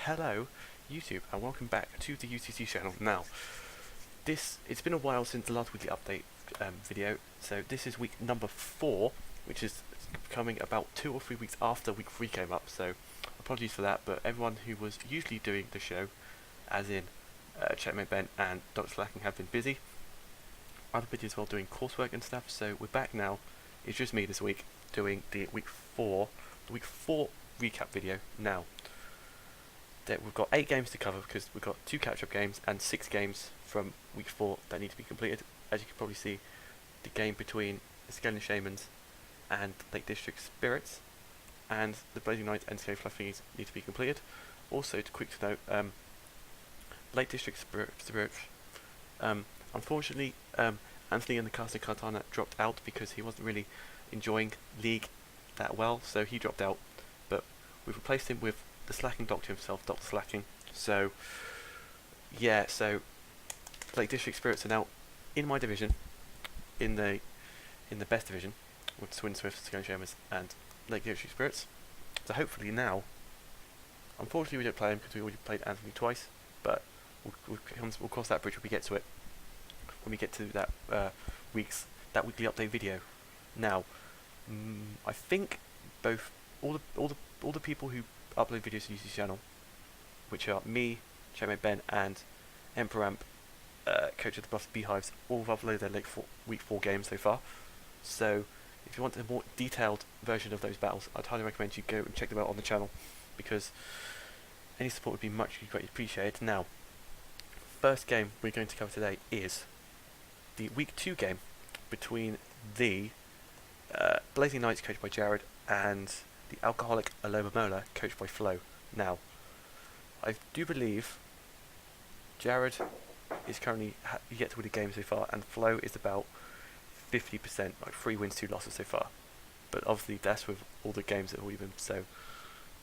Hello YouTube and welcome back to the UCC channel. Now, it's been a while since the last weekly update video, so this is week number 4, which is coming about 2 or 3 weeks after week 3 came up, so apologies for that, but everyone who was usually doing the show, as in Checkmate Ben and Dr. Slacking, have been busy. Other videos while doing coursework and stuff, so we're back now. It's just me this week doing the week 4 recap video now. We've got 8 games to cover because we've got 2 catch-up games and 6 games from week 4 that need to be completed. As you can probably see, the game between the Skeleton Shamans and Lake District Spirits and the Blazing Knights and Scale Fluffies need to be completed. Also, quick to note, Lake District Spirits, unfortunately, Anthony and the Casting Cartana dropped out because he wasn't really enjoying League that well, so he dropped out. But we've replaced him with the Slacking Doctor himself, Dr. Slacking. So, yeah, so Lake District Spirits are now in my division, in the best division, with Twin Swifts, Skeleton Shamans, and Lake District Spirits. So hopefully now, unfortunately we don't play him because we already played Anthony twice, but we'll cross that bridge when we get to it, when we get to that weekly update video. Now, I think all the people who upload videos to UCC channel, which are me, Checkmate Ben, and Emperor Amp, Coach of the Buffs Beehives, all have uploaded their week 4 games so far. So if you want a more detailed version of those battles, I'd highly recommend you go and check them out on the channel, because any support would be much greatly appreciated. Now, first game we're going to cover today is the week 2 game between the Blazing Knights, coached by Jared, and the Alcoholic Aloma Mola, coached by Flo. Now, I do believe Jared is currently yet to win a game so far, and Flo is about 50%, like 3 wins, 2 losses so far. But obviously that's with all the games that have already been. So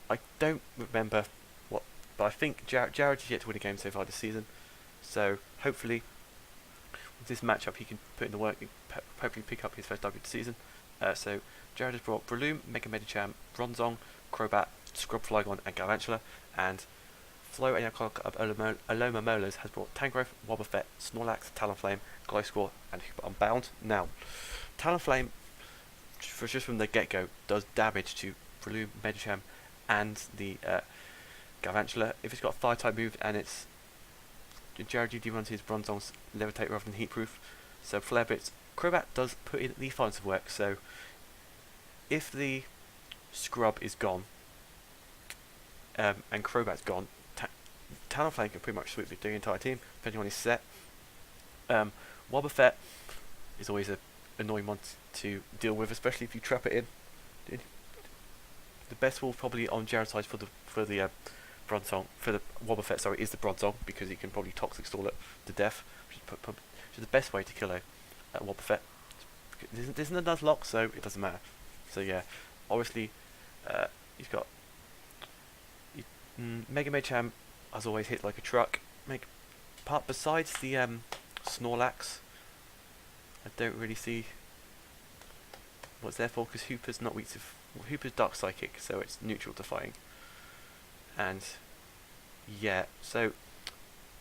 I don't remember what, but I think Jared is yet to win a game so far this season. So hopefully with this matchup he can put in the work and hopefully pick up his first W this season. So Jared has brought Breloom, Mega Medicham, Bronzong, Crobat, Scrub Flygon, and Galvantula, and Flo and Alcoholic of Aloma Molas has brought Tangrowth, Wobbuffet, Snorlax, Talonflame, Glowscore, and Hooper Unbound. Now, Talonflame, just from the get-go, does damage to Breloom, Medicham, and the Galvantula. If it's got a Fire-type move and it's Jared usually runs his Bronzong's Levitate rather than Heatproof, so Flare Blitz. Crobat does put in the defensive work, so if the Scrub is gone and Crobat's gone, Talonflame can pretty much sweep the entire team, depending on his set. Wobbuffet is always an annoying one to deal with, especially if you trap it in. The best will probably on Jared's side for the Bronzong, for the Wobbuffet, sorry, is the Bronzong, because he can probably Toxic Stall it to death, which is the best way to kill a Wobbuffet. There isn't a Nuzlocke, so it doesn't matter. So yeah, obviously he's got Mega Medicham, as always, hit like a truck. Besides the Snorlax, I don't really see what's there for, because Hooper's not weak to Hooper's Dark Psychic, so it's neutral to fighting. And yeah, so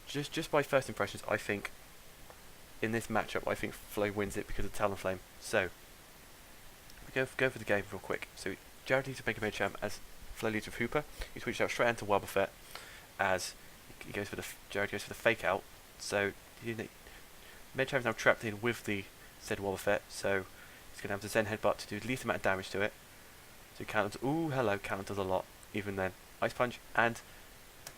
just by first impressions, I think in this matchup, I think Flo wins it because of Talonflame. So we go for the game real quick. So Jared needs to make a Medicham as Flo leads with Hooper. He switches out straight into Wobbuffet as Jared goes for the fake out. So Medicham's now trapped in with the said Wobbuffet, so he's gonna have the Zen Headbutt to do the least amount of damage to it. So counter, counter does a lot. Even then, Ice Punch, and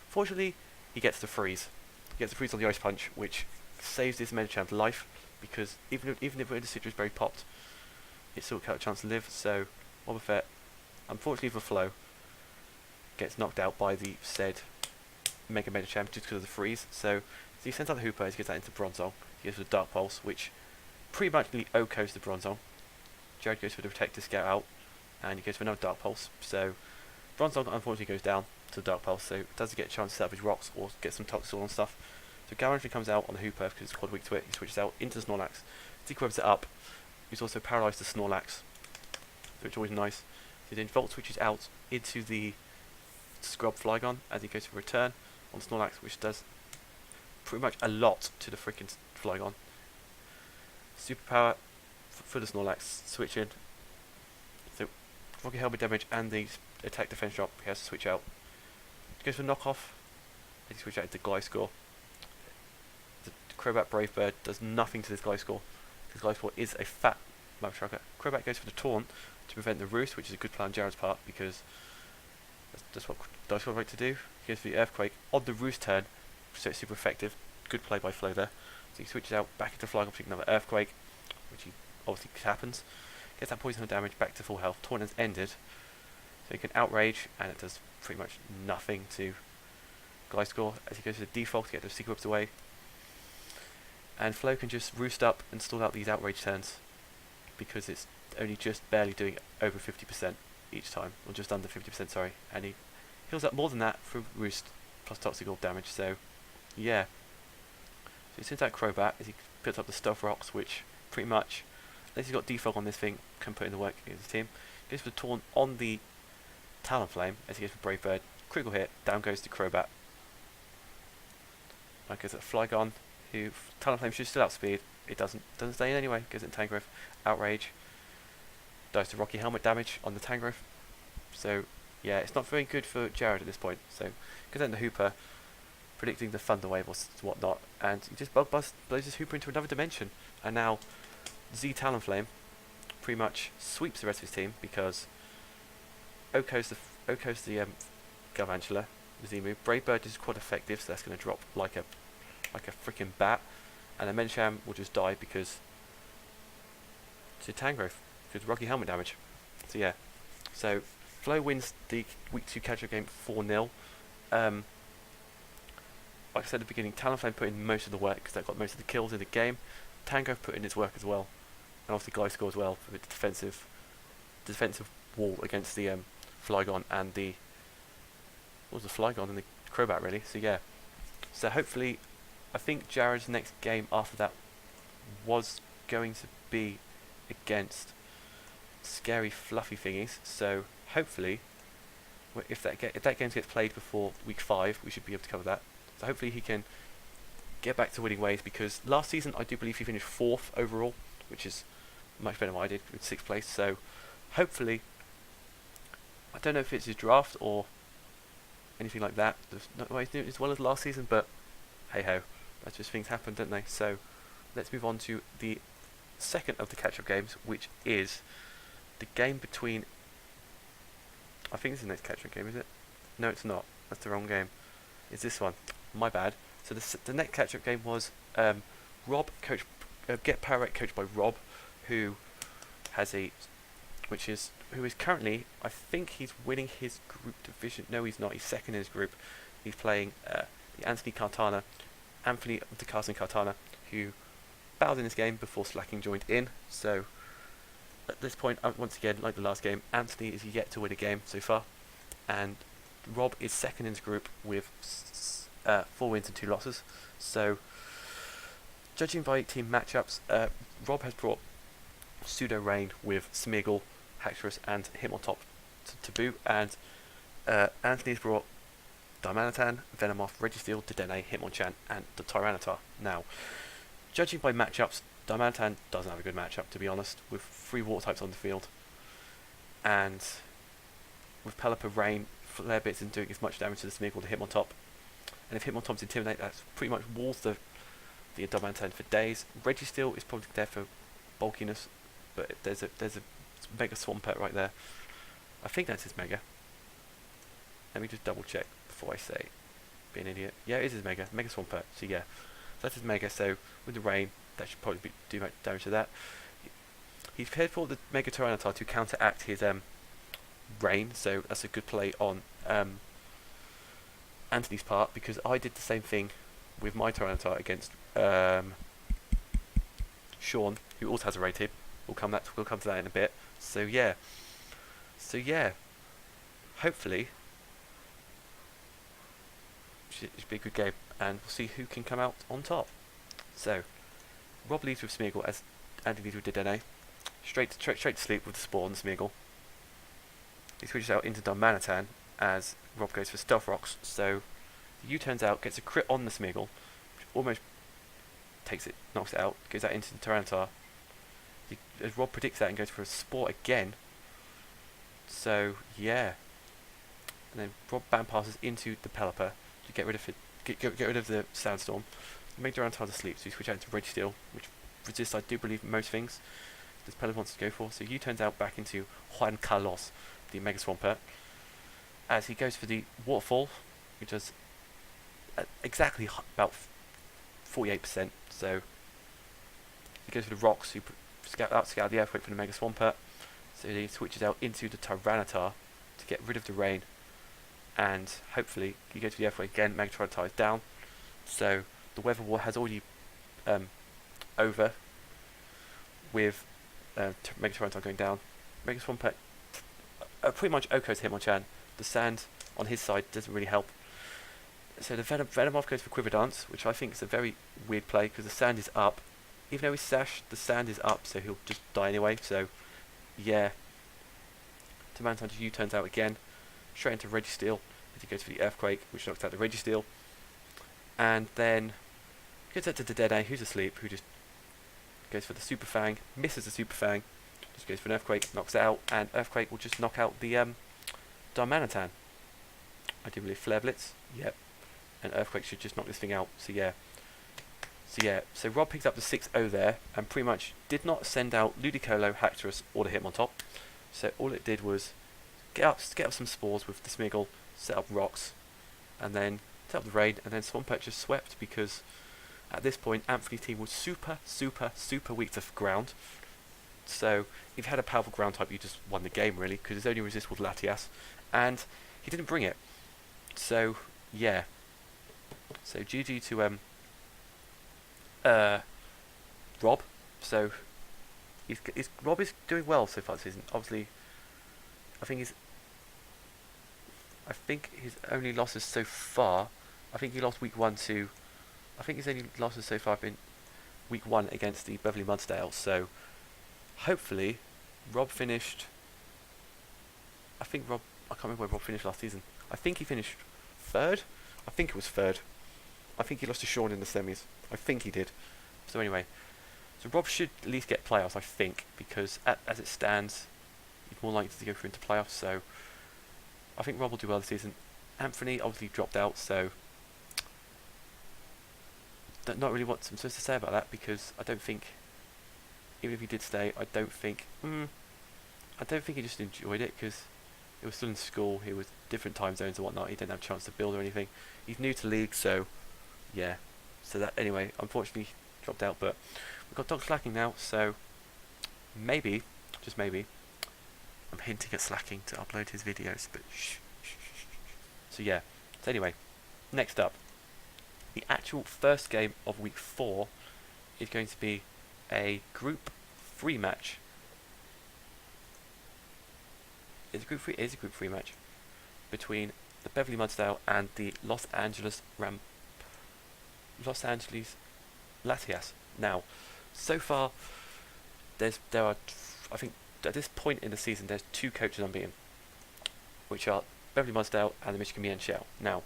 fortunately he gets the freeze. He gets the freeze on the Ice Punch, which saves this Medicham's life, because even if the Citrus Berry popped, it still got a chance to live. So Wobbuffet, unfortunately for Flo, gets knocked out by the said Mega Medicham just because of the freeze. So he sends out the Hooper, he gets that into Bronzong. He goes for the Dark Pulse, which pretty much OHKOs the Bronzong. Jared goes for the Protect to scout out, and he goes for another Dark Pulse. So Bronzong unfortunately goes down to the Dark Pulse, so it doesn't get a chance to set up his rocks or get some Toxic and stuff. So Galvantula comes out on the Hooper because it's quad weak to it. He switches out into the Snorlax, dequibs it up. He's also paralysed the Snorlax, which is always nice. He then Volt switches out into the scrub Flygon as he goes for return on Snorlax, which does pretty much a lot to the freaking Flygon. Superpower for the Snorlax, switch in. So Rocky Helmet damage and the attack defense drop, he has to switch out. Goes for knockoff, he switch out to Gliscor. The Crobat Brave Bird does nothing to this Gliscor, because Gliscor is a fat Mud Trucker. Crobat goes for the Taunt to prevent the Roost, which is a good plan on Jared's part, because that's what Gliscor like to do. He goes for the Earthquake on the Roost turn, so it's super effective. Good play by Flo there. So he switches out back into Flygon, taking another Earthquake, which he obviously happens. Gets that poison damage back to full health. Taunt has ended, so he can Outrage, and it does pretty much nothing to Gliscor as he goes to the default to get those Secret Whips away. And Flo can just roost up and stall out these Outrage turns, because it's only just barely doing over 50% each time, or just under 50%, sorry. And he heals up more than that for Roost plus Toxic Orb damage, so yeah. So he sends out Crobat as he puts up the Stealth Rocks, which pretty much, unless he's got defog on this thing, can put in the work against his team. Goes for the Taunt on the Talonflame as he goes for Brave Bird. Critical hit, down goes the Crobat. That goes at Flygon, who Talonflame should still outspeed. It doesn't stay in anyway. Goes at Tangrowth, Outrage. Dies to Rocky Helmet damage on the Tangrowth. So yeah, it's not very good for Jared at this point. So goes at the Hooper, predicting the Thunder Wave or whatnot, and he just blows his Hooper into another dimension. And now Z Talonflame pretty much sweeps the rest of his team, because Oko's the Galvantula, the Z-move. Brave Bird is quite effective, so that's going to drop like a freaking bat, and then Mensham will just die because it's a Tangrowth, because Rocky Helmet damage. So yeah, so Flo wins the Week 2 catch-up game 4-0. Like I said at the beginning, Talonflame put in most of the work because that got most of the kills in the game. Tangrowth put in his work as well, and obviously Gliscor as well for the defensive wall against the Flygon and the Flygon and the Crobat really. So yeah, so hopefully, I think Jared's next game after that was going to be against scary fluffy thingies. So hopefully, if that game gets played before week 5, we should be able to cover that. So hopefully he can get back to winning ways, because last season I do believe he finished 4th overall, which is much better than what I did with 6th place. So hopefully, I don't know if it's his draft or anything like that, not the way he's doing it as well as last season, but hey ho, that's just things happen, don't they? So let's move on to the second of the catch-up games, which is the game between, I think this is the next catch-up game, is it? No, it's not. That's the wrong game. It's this one. My bad. So the next catch-up game was Rob, Get Powerade, coached by Rob, who is currently, I think he's winning his group division. No, he's not. He's second in his group. He's playing the Anthony of the Carson Cartana, who battled in this game before Slacking joined in. So at this point, once again, like the last game, Anthony is yet to win a game so far, and Rob is second in his group with 4 wins and 2 losses. So judging by team matchups, Rob has brought Pseudo Rain with Smeagol, Haxorus and Hitmontop to boot, and Anthony's brought Darmanitan, Venomoth, Registeel, Dedenne, Hitmonchan and the Tyranitar. Now, judging by matchups, Darmanitan doesn't have a good matchup, to be honest, with 3 water types on the field, and with Pelipper, Rain, Flare Bits isn't doing as much damage to the Smeagol to Hitmontop, and if Hitmontop's Intimidate, that pretty much walls the Darmanitan for days. Registeel is probably there for bulkiness, but there's a Mega Swampert right there. I think that's his Mega. Let me just double check before I say be an idiot. Yeah, it is his Mega Swampert. So yeah, that's his Mega. So with the Rain, that should probably do much damage to that. He's prepared for the Mega Tyranitar to counteract his Rain, so that's a good play on Anthony's part, because I did the same thing with my Tyranitar against Sean, who also has a raid tip. We'll come to that in a bit. So yeah, hopefully it should be a good game, and we'll see who can come out on top. So Rob leads with Smeagol as Andy leads with Dedenne. Straight to sleep with the Spore and the Smeagol. He switches out into Darmanitan as Rob goes for Stealth Rocks. So U turns out, gets a crit on the Smeagol, which almost takes it, knocks it out, goes that into the Tyranitar. As Rob predicts that and goes for a Spore again. So yeah, and then Rob band passes into the Pelipper to get rid of it, get rid of the Sandstorm. Make Tyranitar asleep, so you switch out into Registeel, which resists, I do believe, most things this Pelipper wants to go for. So U turns out back into Juan Carlos, the Mega Swampert, as he goes for the Waterfall, which does exactly about 48%. So he goes for the Rocks, who scout the Earthquake for the Mega Swampert. So he switches out into the Tyranitar to get rid of the Rain, and hopefully he goes for the Earthquake again. Mega Tyranitar is down, so the Weather War has already over with Mega Tyranitar going down. Mega Swampert pretty much OHKOs Hitmonchan. The sand on his side doesn't really help. So the Venomoth goes for Quiver Dance, which I think is a very weird play because the sand is up. Even though he's Sash, the sand is up, so he'll just die anyway. So yeah. Tyranitar U turns out again, straight into Registeel as he goes for the Earthquake, which knocks out the Registeel. And then gets out to the Dedenne, who's asleep, who just goes for the Super Fang, misses the Super Fang, just goes for an Earthquake, knocks it out, and Earthquake will just knock out the Darmanitan. I do believe Flare Blitz, yep. And Earthquake should just knock this thing out, so yeah. So Rob picks up the 6-0 there, and pretty much did not send out Ludicolo, Haxorus, or the Hitmontop. So all it did was get up some Spores with the Smeagol, set up Rocks, and then set up the Rain, and then Swampert just swept because at this point Anthony's team was super weak to ground. So if you had a powerful ground type, you just won the game really, because his only resist was Latias, and he didn't bring it. So yeah. So GG to Rob. So Rob is doing well so far this season. Obviously, I think his only losses so far, I think he lost week 1 to, I think his only losses so far have been week 1 against the Beverly Mudsdale. So hopefully Rob finished, I can't remember where Rob finished last season. I think he finished 3rd. I think it was 3rd. I think he lost to Sean in the semis. I think he did. So anyway, so Rob should at least get playoffs, I think, because as it stands, he's more likely to go through into playoffs. So I think Rob will do well this season. Anthony obviously dropped out, so not really what I'm supposed to say about that, because I don't think, even if he did stay, I don't think he just enjoyed it, because he was still in school, he was different time zones and whatnot, he didn't have a chance to build or anything. He's new to League, so yeah. So that, anyway, unfortunately dropped out, but we've got Dr. Slacking now, so maybe, just maybe, I'm hinting at Slacking to upload his videos, but shh. So yeah, so anyway, next up, the actual first game of week 4 is going to be a group 3 match. It's a group 3 match between the Beverly Mudsdale and the Los Angeles Latias. Now, so far, there are, I think, at this point in the season, there's 2 coaches unbeaten, which are Beverly Mudsdale and the Michigan Mien Shell. Now,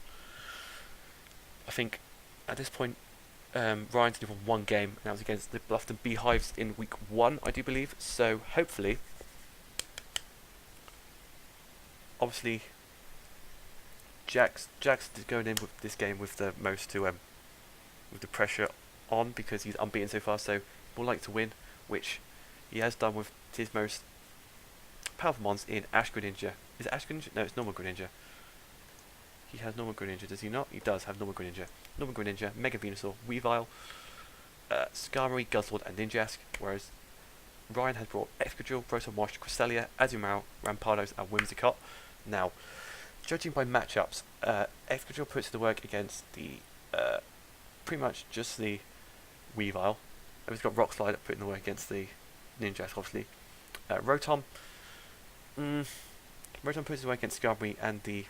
I think at this point, Ryan's only won 1 game, and that was against the Bluffton Beehives in week 1, I do believe. So hopefully, obviously, Jack's going in with this game with the most to with the pressure on, because he's unbeaten so far, so more likely to win, which he has done with his most powerful mons in Ash Greninja. Is it Ash Greninja? No, it's normal Greninja. He has normal Greninja, does he not? He does have normal Greninja. Normal Greninja, Mega Venusaur, Weavile, Skarmory, Guzzlord, and Ninjask, whereas Ryan has brought Excadrill, Rotom-Wash, Cresselia, Azumarill, Rampardos, and Whimsicott. Now, judging by matchups, Excadrill puts the work against the pretty much just the Weavile. And we've got Rock Slide putting the work against the Ninjask, obviously. Rotom puts the work against Skarmory and the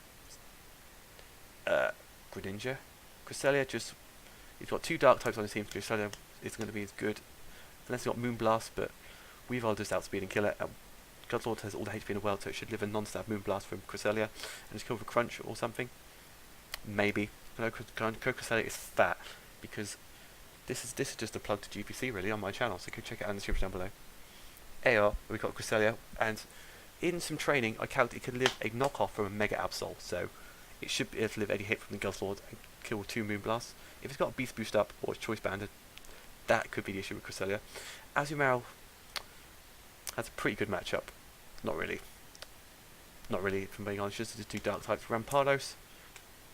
Greninja. Cresselia he's got 2 dark types on his team, so Cresselia is going to be as good. Unless he's got Moonblast, but Weavile does outspeed and kill it. Guzzlord has all the HP in the world, so it should live a non-stab Moonblast from Cresselia and just kill with a Crunch or something. Maybe. No, Cresselia is fat because this is just a plug to GPC really on my channel, so go check it out in the description down below. AR, we got Cresselia, and in some training I calculated it could live a knockoff from a Mega Absol, so it should be able to live any hit from the Guzzlord and kill with 2 Moonblasts. If it's got a Beast Boost up or it's Choice Banded, that could be the issue with Cresselia. Azumarill has a pretty good matchup. Not really, if I'm being honest, just to do Dark types. Rampardos,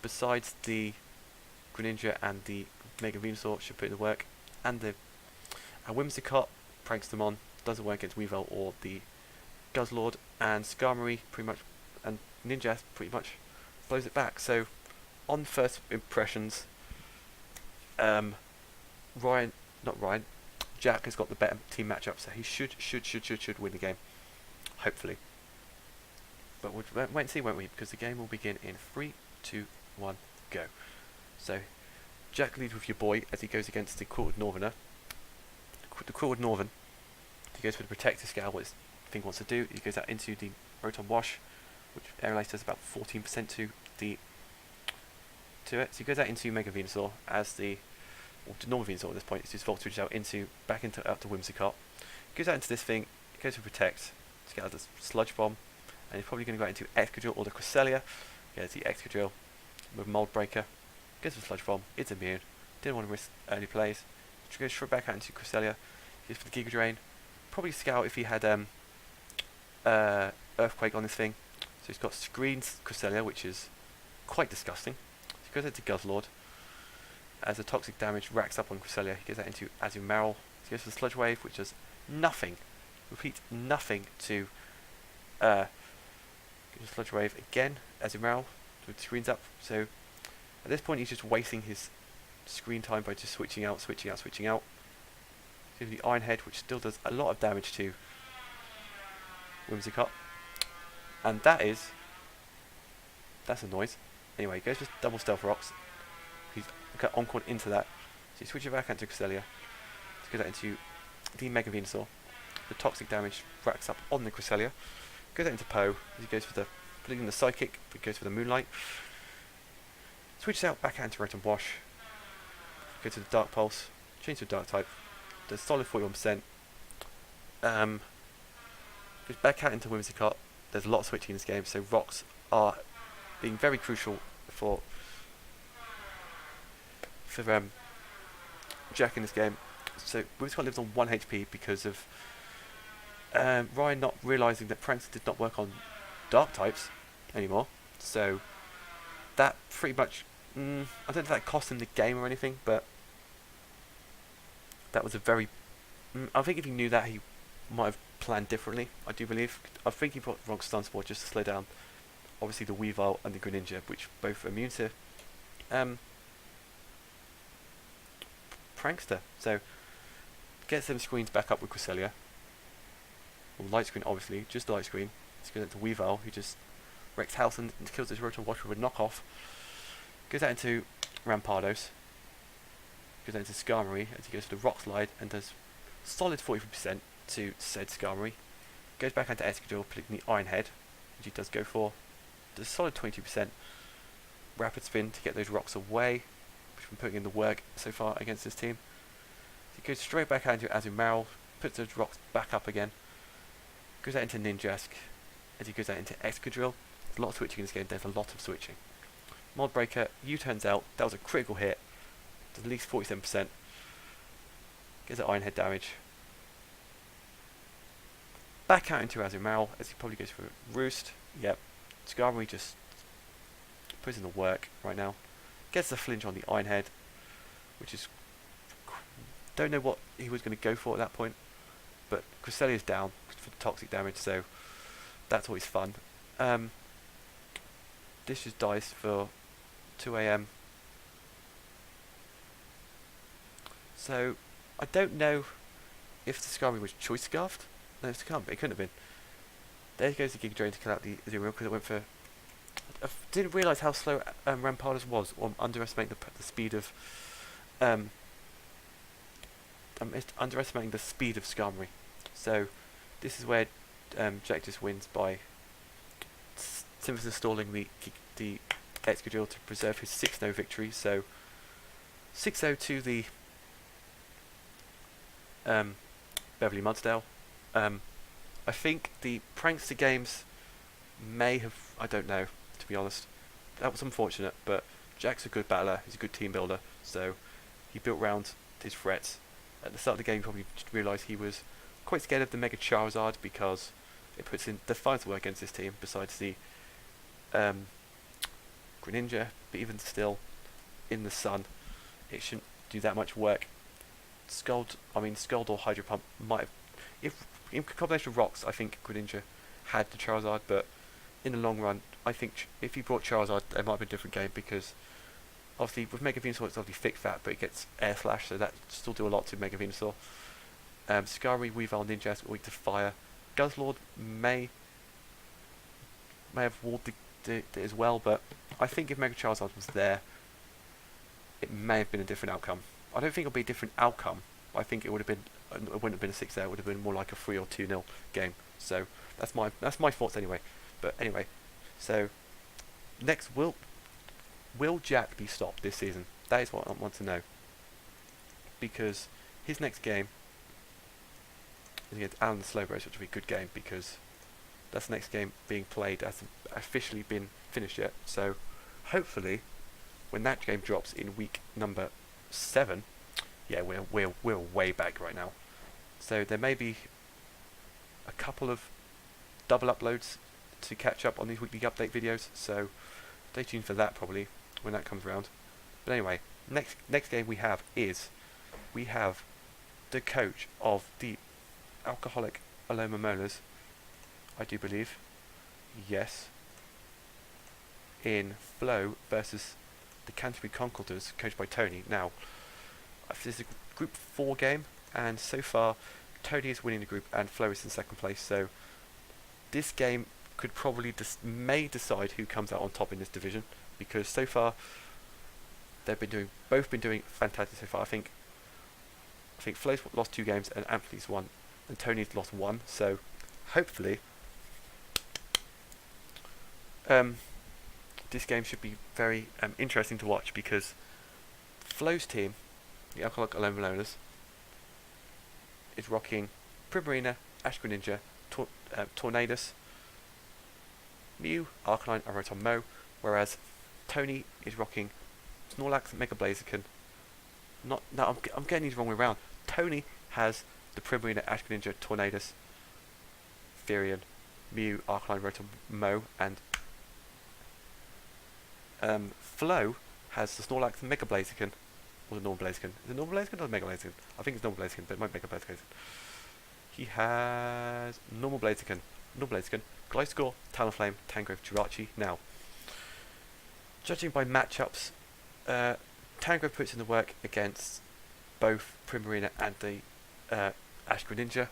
besides the Greninja and the Mega Venusaur, should put in the work. And the Whimsicott, Prankstamon, doesn't work against Weavile or the Guzzlord, and Skarmory pretty much, and Ninja pretty much blows it back. So, on first impressions, Jack has got the better team matchup, so he should win the game, hopefully. But we'll wait and see, won't we? Because the game will begin in 3, 2, 1, go. So, Jack leads with your boy as he goes against the Quilted Northerner. The Quilted Northern, he goes for the Protective Scale, what his thing wants to do. He goes out into the Rotom Wash, which Aerialize does about 14% to it. So he goes out into Mega Venusaur as the Normal Venusaur at this point. It's his Voltage out to Whimsicott. Goes out into this thing, goes for Protect, to get out the Sludge Bomb, and he's probably going to go out into Excadrill or the Cresselia. Gets the Excadrill with Mold Breaker, goes for Sludge Bomb, it's immune, didn't want to risk early plays, goes straight back out into Cresselia, goes for the Giga Drain, probably Scout if he had Earthquake on this thing. So he's got Screens Cresselia, which is quite disgusting. So he goes into Guzzlord. As the toxic damage racks up on Cresselia, he goes out into Azumarill. He goes for the Sludge Wave, which does nothing. Repeat, nothing to Sludge Wave again. Azumarill with screens up. So at this point, he's just wasting his screen time by just switching out. Gives the Iron Head, which still does a lot of damage to Whimsicott. And that's a noise. Anyway, he goes for double Stealth Rocks. He's Encored into that. So he switches back into Cresselia. So he goes out into the Mega Venusaur. The toxic damage racks up on the Cresselia. Goes out into Poe. He goes for putting the Psychic, but goes for the Moonlight. Switches out back out into Rotom Wash. Goes to the Dark Pulse. Change to Dark type. Does solid 41%. Goes back out into Whimsicott. There's a lot of switching in this game, so rocks are being very crucial for Jack in this game. So Whimsicott lives on 1 HP because of Ryan not realising that Pranks did not work on Dark types anymore. So that pretty much, I don't know if that cost him the game or anything, but that was a very, I think if he knew that, he might have planned differently, I do believe. I think he put the wrong stun sport just to slow down, obviously, the Weavile and the Greninja, which both are immune to Prankster. So, gets them screens back up with Cresselia. Well, light screen, obviously, just the light screen. Let's go into Weavile, who just wrecks house and kills this Rotom Wash with a knockoff. Goes out into Rampardos. Goes out into Skarmory as he goes for the Rock Slide and does solid 40% to said Skarmory. Goes back into Excadrill, putting the Iron Head, which he does go for. Does solid 22%. Rapid Spin to get those rocks away, which been putting in the work so far against this team. So he goes straight back out into Azumarill, puts those rocks back up again. Goes out into Ninjask as he goes out into Excadrill. There's a lot of switching in this game, there's a lot of switching. Mold Breaker, U-turns out, that was a critical hit. Does at least 47%. Gets an Iron Head damage. Back out into Azumarill as he probably goes for Roost. Yep. Skarmory just puts in the work right now. Gets the flinch on the Iron Head, which is, don't know what he was going to go for at that point, but Cresselia's down for the toxic damage, so that's always fun. Dishes dice for 2 AM. So I don't know if the Skarmory was choice scarfed. No, it's to come, but it couldn't have been. There goes the Giga Drain to kill out the Azumarill because it went for. I didn't realise how slow Rampardos was, or underestimating the speed of. Underestimating the speed of Skarmory. So this is where Jack just wins by simply installing the Excadrill to preserve his 6-0 victory. So 6-0 to the Beverly Mudsdale. I think the Prankster games may have, I don't know, to be honest. That was unfortunate, but Jack's a good battler, he's a good team builder, so he built round his threats. At the start of the game, he probably realised he was quite scared of the Mega Charizard because it puts in defiance work against his team, besides the Greninja, but even still, in the sun, it shouldn't do that much work. Scald or Hydro Pump might have, if in combination with Rocks, I think Greninja had the Charizard, but in the long run, I think if he brought Charizard, it might have been a different game, because obviously with Mega Venusaur it's obviously thick fat, but it gets Air Slash, so that still do a lot to Mega Venusaur. Scarry, Weavile, Ninjask are weak to fire. Guzzlord may have walled it as well, but I think if Mega Charizard was there, it may have been a different outcome. I don't think it'll be a different outcome. I think it would have been. It wouldn't have been a 6-0. It would have been more like a 3 or 2-0 game. So that's my thoughts anyway. But anyway, so next, will Jack be stopped this season? That is what I want to know. Because his next game is against Alan the Slowbros, which will be a good game because that's the next game being played. Hasn't officially been finished yet. So hopefully, when that game drops in week number 7, yeah, we're way back right now. So there may be a couple of double uploads to catch up on these weekly update videos. So stay tuned for that probably when that comes around. But anyway, next game we have the coach of the Alcoholic Aloma Molars, I do believe. Yes. In Flo versus the Canterbury Concorders, coached by Tony. Now, this is a Group 4 game, and so far, Tony is winning the group, and Flo is in second place. So, this game could probably may decide who comes out on top in this division, because so far, both been doing fantastic so far. I think Flo's lost 2 games and Anthony's 1, and Tony's lost 1. So, hopefully, this game should be very interesting to watch, because Flo's team, the Alcoholic Aloma Molars, is rocking Primarina, Ash Greninja, Tornadus, Mew, Arcanine, and Rotom Mow, whereas Tony is rocking Snorlax, Mega Blaziken. I'm getting these wrong way around. Tony has the Primarina, Ash Greninja, Tornadus, Firion, Mew, Arcanine, Rotom Mow, and Flo has the Snorlax, Mega Blaziken, or the normal Blaziken. Is it normal Blaziken or Mega Blaziken? I think it's normal Blaziken, but it might Mega Blaziken. He has normal Blaziken, Gliscor, Talonflame, Tangrowth, Jirachi. Now, judging by matchups, Tangrowth puts in the work against both Primarina and the Ash Greninja,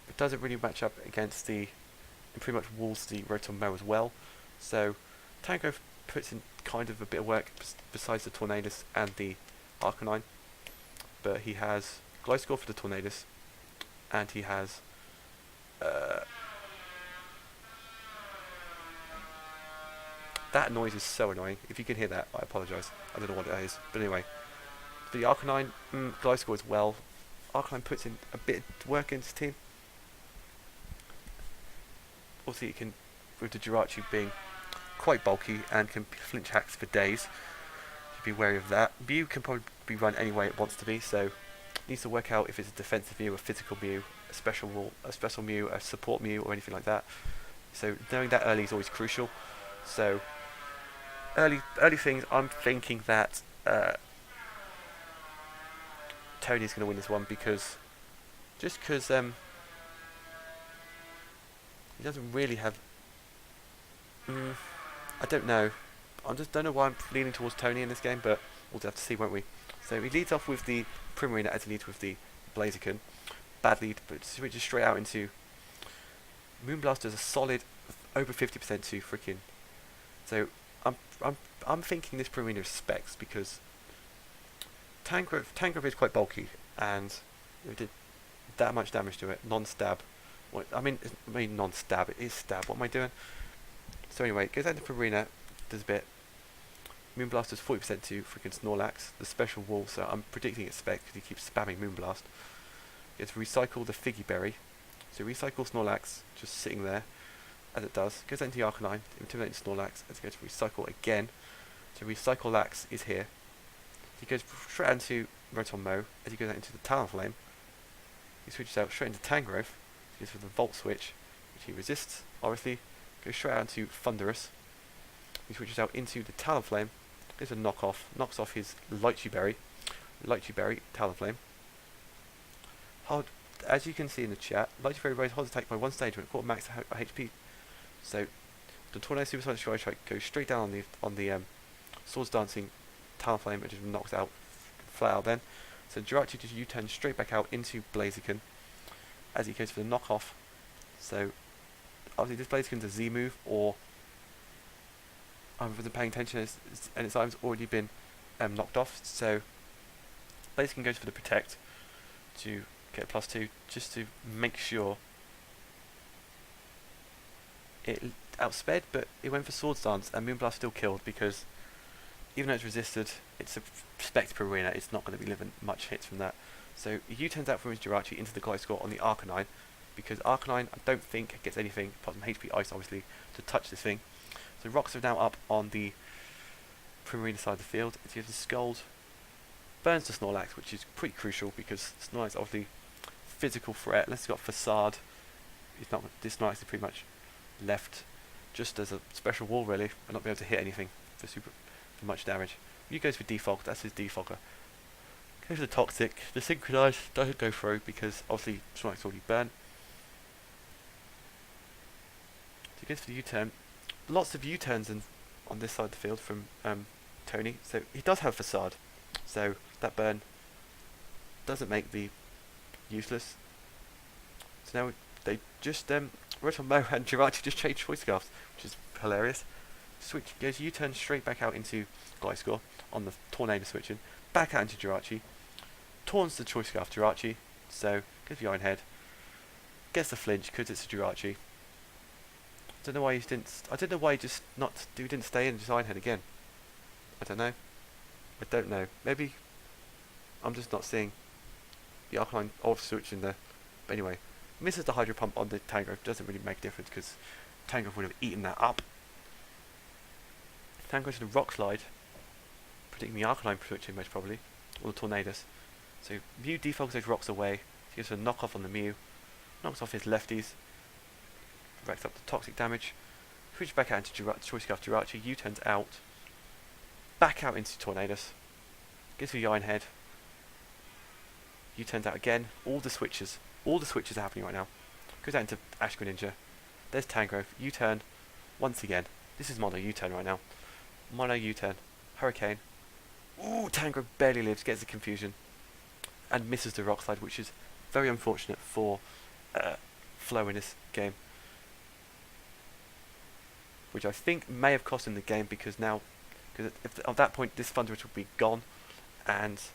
but doesn't really match up against and pretty much walls the Rotom Mow as well. So, Tangrowth puts in kind of a bit of work besides the Tornadus and the Arcanine, but he has Gliscor for the Tornadus, and he has that noise is so annoying. If you can hear that, I apologise. I don't know what it is, but anyway, the Arcanine, Gliscor as well. Arcanine puts in a bit of work in his team. Obviously, it can, with the Jirachi being quite bulky and can flinch hacks for days. Should be wary of that. Mew can probably be run any way it wants to be, so needs to work out if it's a defensive Mew, a physical Mew, a special Mew, a support Mew, or anything like that. So knowing that early is always crucial. So early things, I'm thinking that Tony's going to win this one, because he doesn't really have. I don't know. I just don't know why I'm leaning towards Tony in this game, but we'll have to see, won't we? So he leads off with the Primarina as he leads with the Blaziken. Bad lead, but switches straight out into Moonblast. Does a solid over 50% to freaking. So I'm thinking this Primarina is specs, because Tangrowth is quite bulky, and it did that much damage to it. Non-stab I mean non-stab. It is stab. What am I doing? So anyway, it goes out into Arena, does a bit. Moonblast does 40% to freaking Snorlax, the special wall, so I'm predicting it's spec because he keeps spamming Moonblast. Gets to recycle the Figgy Berry. So recycle Snorlax, just sitting there, as it does. Goes into the Arcanine, intimidating Snorlax, as it goes to recycle again. So recycle Lax is here. He goes straight into Rotom Mow, as he goes out into the Talonflame. He switches out straight into Tangrowth. He goes for the Volt Switch, which he resists, obviously. Goes straight out into Thunderous. He switches out into the Talonflame. Goes a knockoff, knocks off his Lychee Berry, Talonflame. As you can see in the chat, Lychee Berry raises holds attack by one stage when it caught max HP. So the Tornado Supersonic Strike goes straight down on the Swords Dancing Talonflame, and just knocks out flat out then. So Jirachi just U-turns straight back out into Blaziken as he goes for the knockoff. So obviously this Blaziken's a Z move, or I wasn't paying attention and its item's already been knocked off. So Blaziken goes for the Protect to get a +2, just to make sure it outsped, but it went for Swords Dance and Moonblast still killed, because even though it's resisted, it's a spec per arena, it's not going to be living much hits from that. So U turns out from his Jirachi into the Gliscor on the Arcanine, because Arcanine I don't think gets anything apart from HP Ice obviously to touch this thing. So Rocks are now up on the Primarina side of the field. It gives a Scald, burns the Snorlax, which is pretty crucial because Snorlax is obviously physical threat. Unless it's got Facade, this Snorlax is pretty much left just as a special wall really, and not be able to hit anything for much damage. He goes for Defog, that's his Defogger. Goes for the Toxic. The Synchronize doesn't go through because obviously Snorlax is already burnt. So he goes for the U-turn. Lots of U-turns on this side of the field from Tony. So he does have Facade. So that burn doesn't make the useless. So now they just Rotom Mow and Jirachi just changed Choice Scarfs, which is hilarious. Switch goes U-turn straight back out into Gliscor on the Tornado switching, back out into Jirachi, taunts the Choice Scarf Jirachi, so goes for Iron Head, gets the flinch because it's a Jirachi. I don't know why he didn't stay in just Iron Head again. I don't know. Maybe I'm just not seeing the Arcanine off switch in there. But anyway, misses the Hydro Pump on the Tangrowth. Doesn't really make a difference because Tangrowth would have eaten that up. Tangrowth to the Rock Slide, predicting the Arcanine switching most probably, or the Tornadus. So Mew defogs those rocks away. He gives a knock off on the Mew, knocks off his lefties, racks up the toxic damage, switches back out into Choice Scarf Jirachi, U-turns out, back out into Tornadus, gives the Iron Head, U-turns out again. All the switches are happening right now. Goes out into Ash Greninja. There's Tangrowth, U-turn once again. This is mono U-turn right now. Mono U-turn, Hurricane. Ooh, Tangrowth barely lives, gets the confusion, and misses the Rock Slide, which is very unfortunate for Flow in this game. Which I think may have cost him the game, because if at that point this Thunderous would be gone, but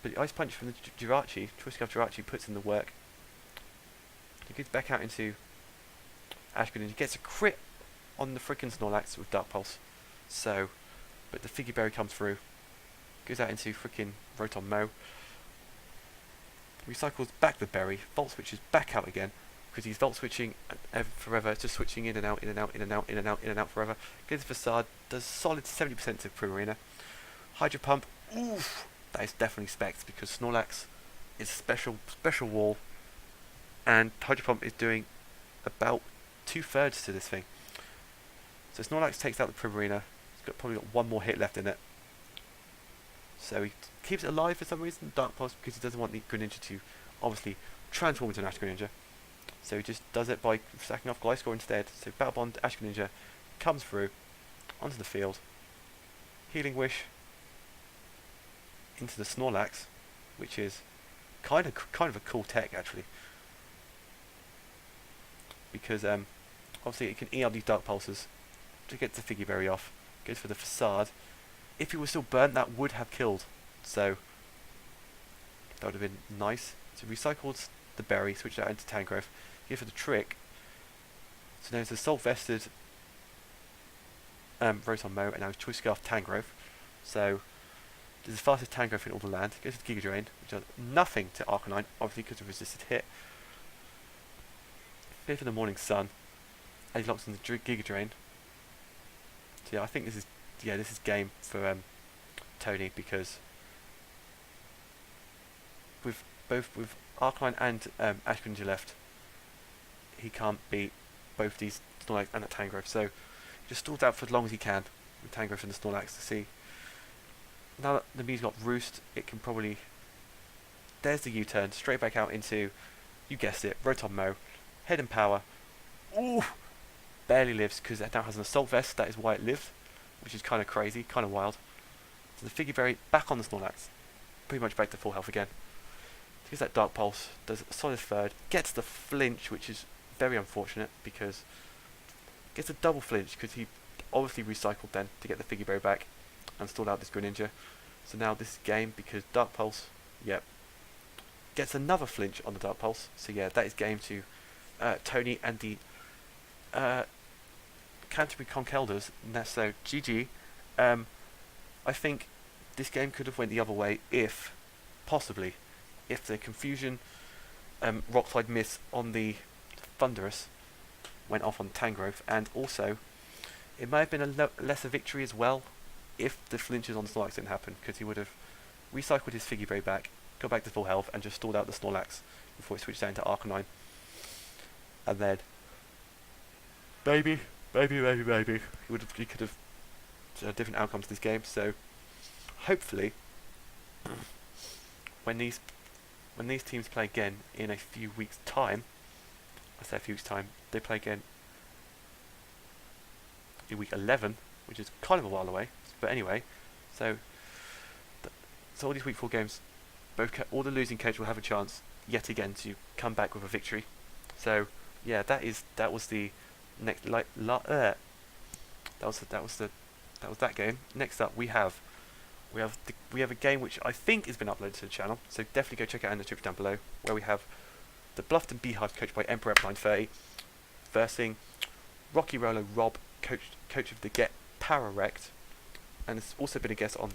the Ice Punch from the Jirachi, Choice Scarf Jirachi, puts in the work. He gets back out into Ash Greninja, gets a crit on the frickin' Snorlax with Dark Pulse. But the Figgy Berry comes through, goes out into frickin' Rotom Mow, recycles back the berry, Volt Switches back out again, because he's Volt Switching forever, just switching in and out forever. Gets Facade, does solid 70% to Primarina. Hydro Pump, oof, that is definitely specs, because Snorlax is special wall, and Hydro Pump is doing about 2/3 to this thing. So Snorlax takes out the Primarina. He's probably got one more hit left in it. So he keeps it alive for some reason, Dark Pulse, because he doesn't want the Greninja to obviously transform into an Ash Greninja. So he just does it by sacking off Gliscor instead. So Battle Bond, Ash Greninja comes through onto the field. Healing Wish into the Snorlax, which is kind of a cool tech actually, because obviously it can EL these Dark Pulses to get the Figgy Berry off. Goes for the Facade. If he was still burnt, that would have killed. So that would have been nice. So recycled the berry, switch that into Tangrowth, here for the trick. So now it's a Soul Vested Rotom Mow, and now it's Choice Scarf Tangrowth. So this is the fastest Tangrowth in all the land. Goes to Giga Drain, which does nothing to Arcanine, obviously because of resisted hit. Go for the Morning Sun, and he locks in the Giga Drain. So yeah, I think this is game for Tony, because with Arcanine and Ash Greninja left, he can't beat both these Snorlax and the Tangrowth. So he just stalls out for as long as he can with Tangrowth and the Snorlax to see. Now that the Mew's got Roost, it can probably... There's the U-turn, straight back out into, you guessed it, Rotom Mow, Hidden Power. Ooh! Barely lives because it now has an Assault Vest, that is why it lived, which is kind of crazy, kind of wild. So the Figgy Berry back on the Snorlax, pretty much back to full health again. Gets that Dark Pulse, does a solid third, gets the flinch, which is very unfortunate because gets a double flinch because he obviously recycled then to get the Figgy Berry back and stalled out this Greninja. So now this is game because Dark Pulse, yep, gets another flinch on the Dark Pulse. So yeah, that is game to Tony and the Canterbury Conkelders. So GG. I think this game could have went the other way if, possibly, if the Confusion Rock Slide miss on the Thunderous went off on Tangrowth, and also it might have been a lesser victory as well if the flinches on the Snorlax didn't happen, because he would have recycled his Figgy Berry back, got back to full health, and just stalled out the Snorlax before he switched down to Arcanine. And then, maybe, he could have different outcomes to this game. So hopefully, when these teams play again in a few weeks' time, I say a few weeks' time, they play again in week 11, which is kind of a while away. But anyway, so all these week 4 games, all the losing coach will have a chance yet again to come back with a victory. So yeah, that was the next that was that game. Next up we have a game which I think has been uploaded to the channel, so definitely go check it out in the description down below, where we have the Bluffton Beehive coached by Emperor at 930 versing Rocky Rolo Rob, coach of the Get Power Wrecked, and it's also been a guest on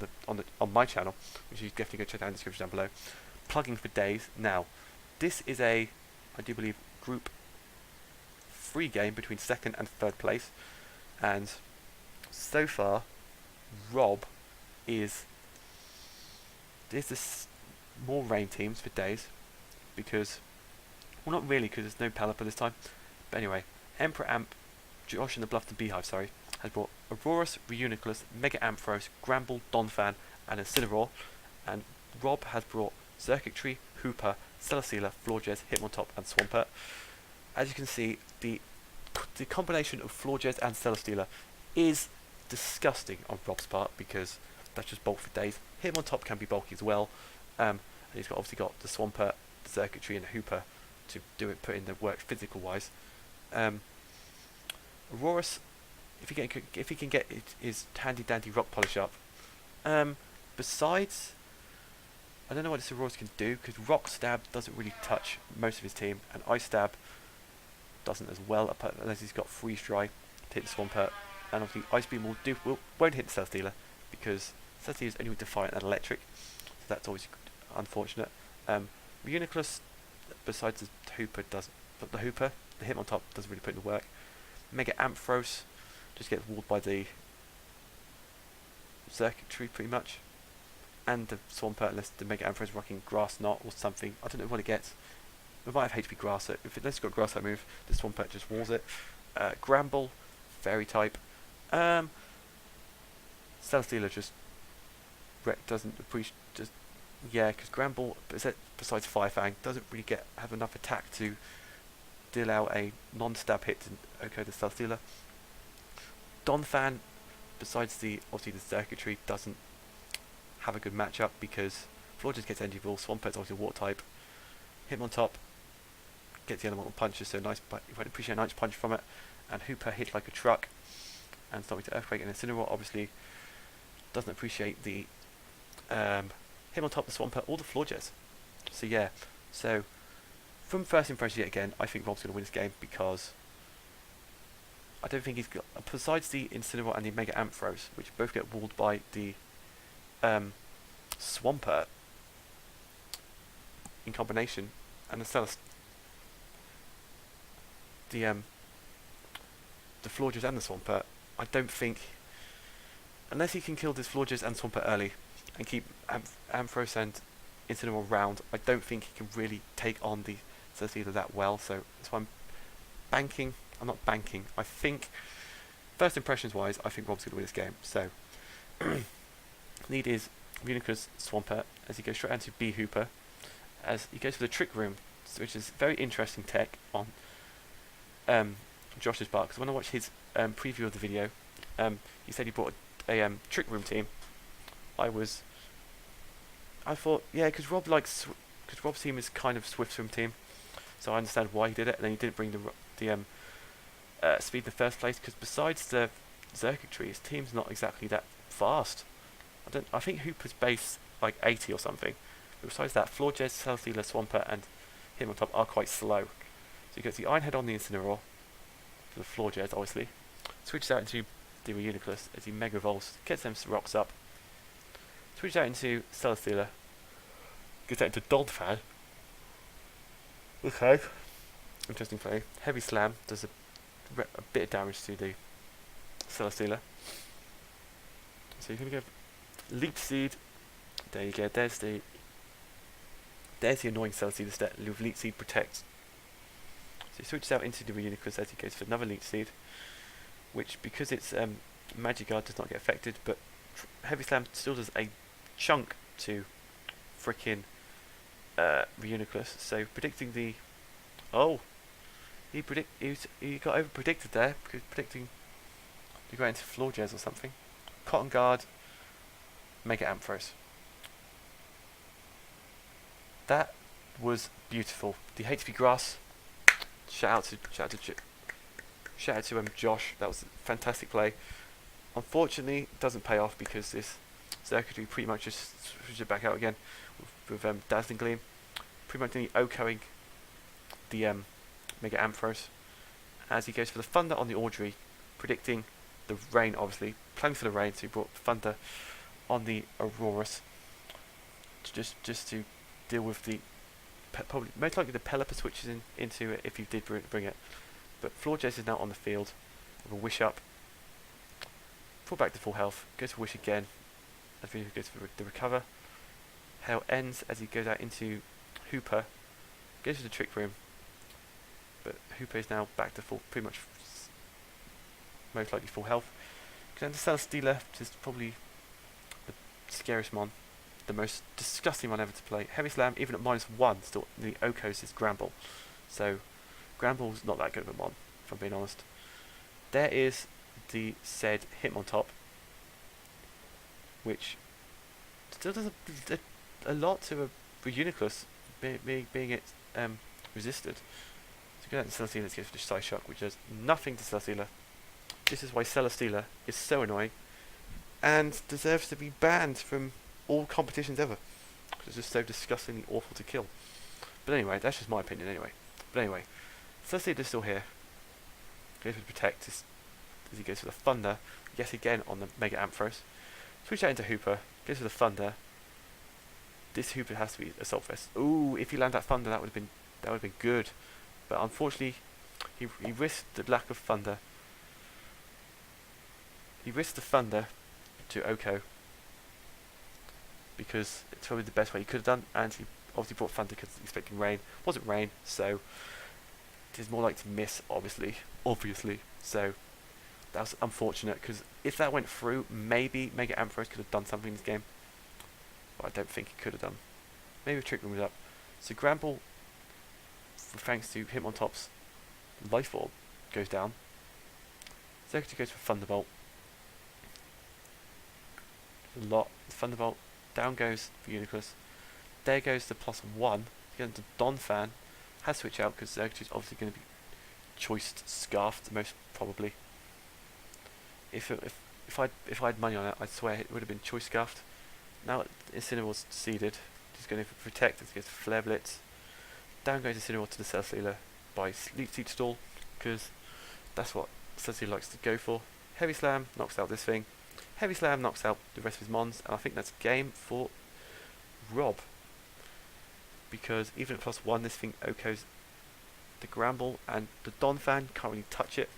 my channel, which you definitely go check out in the description down below. Plugging for days. Now, this is I do believe, Group 3 game between 2nd and 3rd place, and so far, Rob is this more rain teams for days, because, well, not really, because there's no Pelipper this time. But anyway, Emperor Amp, Josh and the Bluffton Beehive, has brought Aurorus, Reuniclus, Mega Ampharos, Gramble, Donphan, and Incineroar, and Rob has brought Circuitry, Hooper, Celesteela, Florges, Hitmontop, and Swampert. As you can see, the combination of Florges and Celesteela is disgusting on Rob's part, because that's just bulk for days. Hitmontop can be bulky as well, and he's obviously got the Swampert, the Circuitry, and the Hooper to put in the work physical wise. Aurorus, if he can get his handy dandy rock polish up. Besides, I don't know what this Aurorus can do, because Rock Stab doesn't really touch most of his team, and Ice Stab doesn't as well, unless he's got Freeze Dry to hit the Swampert, and obviously Ice Beam won't hit the Celesteela, because Celesteela is only Defiant and Electric, so that's always unfortunate. Reuniclus, besides the Hooper, the Hitmontop doesn't really put in the work. Mega Ampharos just gets walled by the Circuitry pretty much, and the Swampert, unless the Mega Ampharos rocking Grass Knot or something. I don't know what it gets. It might have HP Grass. If it's got Grass Knot move, the Swampert just walls it. Gramble, Fairy type. Celesteela just doesn't appreciate. Yeah, because Gramble, besides Fire Fang, doesn't really have enough attack to deal out a non-stab hit to okay the Celesteela. Donphan, besides obviously the Circuitry, doesn't have a good matchup, because Florges gets Energy Ball, Swampert's obviously a Water type. Hitmontop gets the Elemental Punches, so nice, but you won't appreciate a nice punch from it. And Hooper hits like a truck and starting to Earthquake, and Incineroar obviously doesn't appreciate the Hitmontop, the Swampert, or the Florges. So yeah, so from first impression yet again, I think Rob's going to win this game because I don't think he's got, besides the Incineroar and the Mega Ampharos, which both get walled by the Swampert in combination, and the Florges and the Swampert, I don't think, unless he can kill this Florges and Swampert early and keep Ampharos and Incineroar round, I don't think he can really take on the Celesteela that well. So that's why I'm banking. I'm not banking. I think, first impressions wise, I think Rob's going to win this game. So, lead is Unicus Swampert as he goes straight into B Hooper, as he goes for the Trick Room, which is very interesting tech on Josh's part. Because when I watched his preview of the video, he said he brought a Trick Room team. I thought, yeah, because Rob's team is kind of Swift Swim team, so I understand why he did it. And then he didn't bring the speed in the first place, because besides the circuitry, his team's not exactly that fast. I think Hooper's base like 80 or something. But besides that, Florges, Celesteela, Swampert, and him on top are quite slow. So he gets the Iron Head on the Incineroar for the Florges, obviously. Switches out into the Reuniclus as he Mega Evolves, gets them rocks up. Switches out into Celesteela, gets out into Donphan. Okay. Interesting play. Heavy Slam does a bit of damage to the Celesteela. So you're going to go Leech Seed. There you go. There's the annoying Celesteela stat with Leech Seed protects. So he switches out into the Reuniclus as he goes for another Leech Seed, which, because it's Magic Guard, does not get affected, but Heavy Slam still does a chunk to frickin' Reuniclus. So predicting the he got over predicted there, because predicting you go into Florges or something. Cotton Guard, Mega Ampharos. That was beautiful. The HP Grass. Shout out to Josh. That was a fantastic play. Unfortunately, it doesn't pay off because this circuitry pretty much just switches it back out again with Dazzling Gleam. Pretty much only OHKOing the Mega Ampharos as he goes for the Thunder on the Audrey, predicting the rain, obviously planning for the rain, so he brought Thunder on the Aurorus just to deal with the probably most likely the Pelipper switches into it if you did bring it. But Florges is now on the field with a Wish Up, fall back to full health, goes for Wish again as he goes for the Recover. Hail ends as he goes out into Hooper, goes for the Trick Room, but Hooper is now back to pretty much most likely full health. Going to Celesteela, which is probably the scariest mon, the most disgusting one ever to play. Heavy Slam, even at -1, still the OHKOs is Gramble. So Gramble's not that good of a mon, if I'm being honest. There is the said Hitmontop, which still does a lot to a Reuniclus, being it resisted. So go out to Celesteela, let's go for the Side Shock, which does nothing to Celesteela. This is why Celesteela is so annoying and deserves to be banned from all competitions ever. It's just so disgustingly awful to kill. But anyway, that's just my opinion anyway. But anyway, Celesteela is still here. Goes for the Protect as he goes for the Thunder, yet again on the Mega Ampharos. Switch out into Hooper, goes for the Thunder. This Hooper has to be Assault Vest. Ooh, if he landed that Thunder, that would have been good. But unfortunately, he risked the lack of Thunder. He risked the Thunder to OHKO because it's probably the best way he could have done, and he obviously brought Thunder because he was expecting rain. It wasn't rain, so it is more likely to miss, obviously. So that was unfortunate, because if that went through, maybe Mega Ampharos could have done something in this game, but I don't think he could have done. Maybe Trick Room was up. So Gramble, thanks to Hitmontop's Life Orb, goes down. Circuitry goes for Thunderbolt. A lot. Thunderbolt. Down goes for Reuniclus. There goes the +1. Going to Donphan. Has to switch out because Circuitry is obviously going to be choiced Scarfed, most probably. If I had money on it, I'd swear it would have been choice Scarfed. Now Incineroar's seeded. He's going to protect. He gets Flare Blitz. Down goes Incineroar to the Celesteela by Leech Seed Stall, because that's what Celesteela likes to go for. Heavy Slam knocks out this thing. Heavy Slam knocks out the rest of his mons, and I think that's game for Rob. Because even at +1, this thing OHKOs the Gramble, and the Donphan can't really touch it.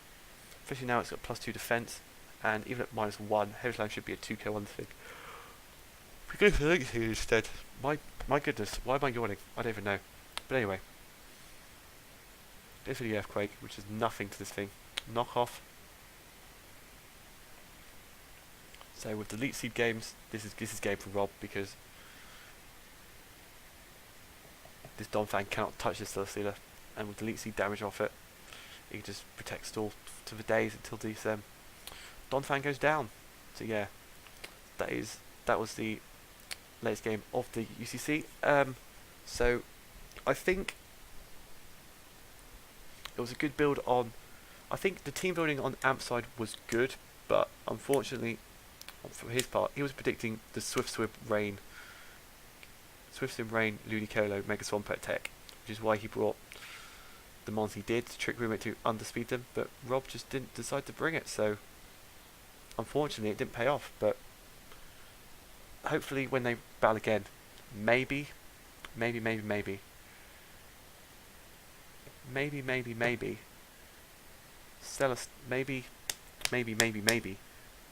Especially now it's got +2 defense, and even at -1, Heavy Slam should be a 2k on the thing. We go for Legacy instead. My goodness, why am I yawning? I don't even know. But anyway, this is the Earthquake, which is nothing to this thing. Knock off. So with the Leech Seed games, this is game for Rob, because this Donphan cannot touch this Celesteela, and with the Leech Seed damage off it, he can just protect stall to the days until this Donphan goes down. So yeah, that was the latest game of the UCC. So I think it was a good build on. I think the team building on Amp side was good, but unfortunately, for his part, he was predicting the Swift Swim Rain Ludicolo Mega Swampert tech, which is why he brought the mons he did to trick Room to underspeed them, but Rob just didn't decide to bring it, so unfortunately it didn't pay off. But hopefully when they battle again, maybe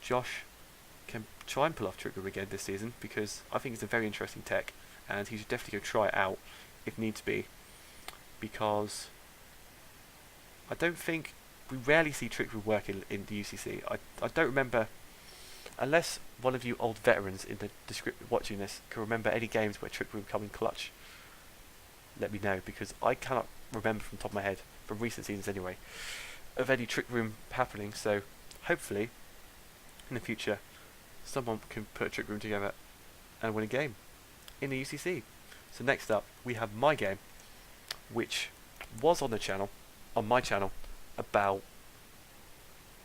Josh can try and pull off Trick Room again this season, because I think it's a very interesting tech, and he should definitely go try it out if needs be, because I don't think we rarely see Trick Room work in the UCC. I don't remember, unless one of you old veterans in the description watching this can remember any games where Trick Room come in clutch. Let me know, because I cannot remember from the top of my head, from recent seasons anyway, of any Trick Room happening. So hopefully in the future someone can put a Trick Room together and win a game in the UCC. So next up we have my game, which was on my channel about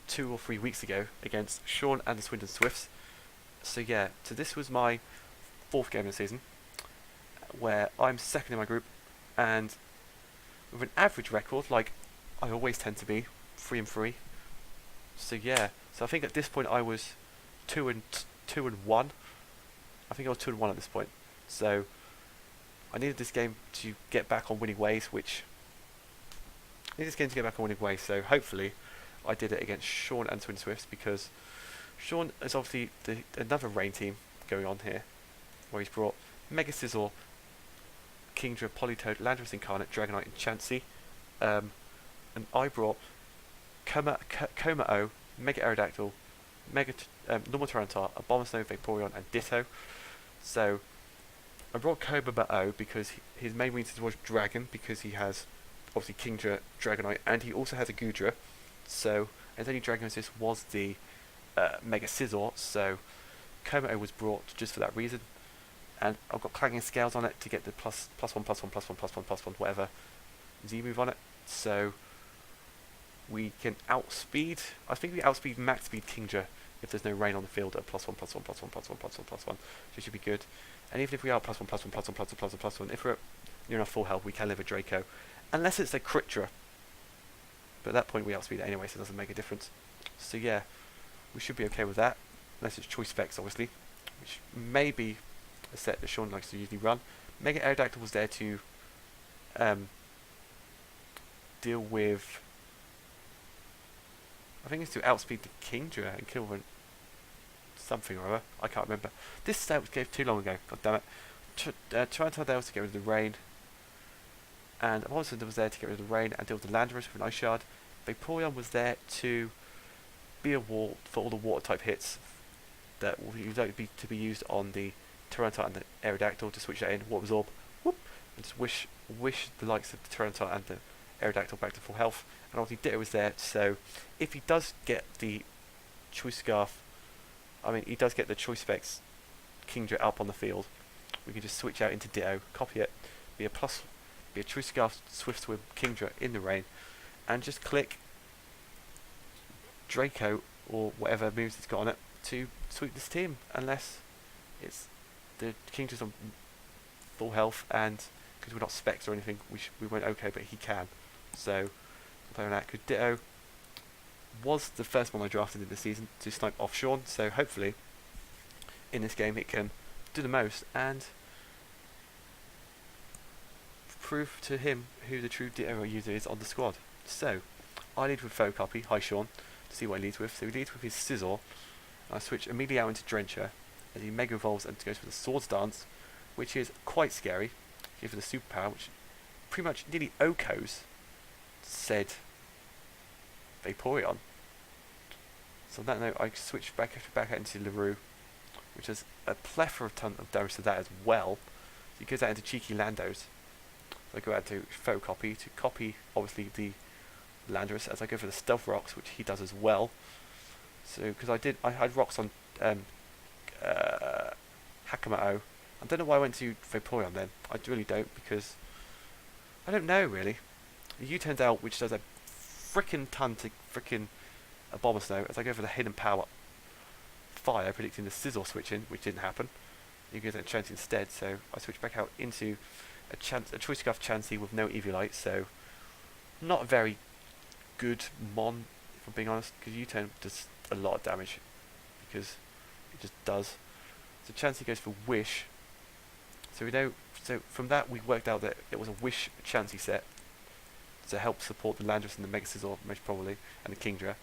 2 or 3 weeks ago against Sean and the Swindon Swifts. So yeah, so this was my 4th game of the season, where I'm second in my group, and with an average record, like I always tend to be, 3-3. So yeah, so I think at this point I was 2-1. I think I was 2-1 at this point. So I needed this game to get back on winning ways, so hopefully I did it against Sean and Twin Swifts, because Sean is obviously another rain team going on here, where he's brought Mega Scizor, Kingdra, Politoed, Landorus Incarnate, Dragonite and Chansey, and I brought Coma-O, Mega Aerodactyl, Normal Tyranitar, Abomasnow, Vaporeon and Ditto. So I brought Coma-O because his main weakness was Dragon, because he has obviously Kingdra, Dragonite, and he also has a Goodra. So his only Dragon Resist was the Mega Scizor, so Coma-O was brought just for that reason. And I've got Clanging Scales on it to get the +1/+1/+1/+1/+1 whatever Z move on it. So we can outspeed. I think we outspeed max speed Kingdra if there's no rain on the field at +1/+1/+1/+1/+1/+1, so it should be good. And even if we are +1/+1/+1/+1/+1, if we're at near enough full health, we can live a Draco, unless it's a Critra. But at that point we outspeed it anyway, so it doesn't make a difference. So yeah, we should be okay with that, unless it's Choice Specs obviously, which may be a set that Sean likes to usually run. Mega Aerodactyl was there to deal with, I think it's to outspeed the Kingdra and kill something or other. I can't remember. This set was gave too long ago. God damn it. Tyranitar there was to get rid of the rain, and Abomasnow was there to get rid of the rain and deal with the Landorus with an Ice Shard. Vaporeon was there to be a wall for all the water type hits that will be to be used on the Tyranitar and the Aerodactyl, to switch that in, Water Absorb, whoop, and just wish the likes of the Tyranitar and the Aerodactyl back to full health. And obviously Ditto was there, so if he does get the Choice Scarf, he does get the Choice Specs Kingdra up on the field, we can just switch out into Ditto, copy it, be a Choice Scarf Swift Swim Kingdra in the rain, and just click Draco or whatever moves it's got on it to sweep this team, unless it's the Kingdra's on full health and because we're not specs or anything, we went okay, but he can. So I'll play on that. Because Ditto was the first one I drafted in the season to snipe off Sean, so hopefully in this game it can do the most and prove to him who the true Ditto user is on the squad. So I lead with photocopy. Hi Sean. To see what he leads with. So he leads with his Scissor. I switch immediately out into Drencher as he mega evolves and goes for the Swords Dance, which is quite scary. Here for the superpower, which pretty much nearly Oko's said Vaporeon. So on that note, I switch back out into LaRue, which has a plethora of damage to that as well. So he goes out into Cheeky Landos. So I go out to photocopy to copy obviously the Landorus as I go for the Stealth Rocks, which he does as well. So because I had rocks on Hakamoto. I don't know why I went to Vaporeon then. I really don't, because I don't know really. The U turns out, which does a frickin' ton to frickin' Abomasnow as I go for the Hidden Power Fire, predicting the Sizzle switching, which didn't happen. You go to Chansey instead, so I switch back out into a Choice Scarf Chansey with no Eviolite, so not a very good Mon, if I'm being honest, because U-turn does a lot of damage, because it just does. So Chansey goes for Wish. So we know. So from that we worked out that it was a Wish Chansey set to help support the Landorus and the Mega Scizor most probably, and the Kingdra.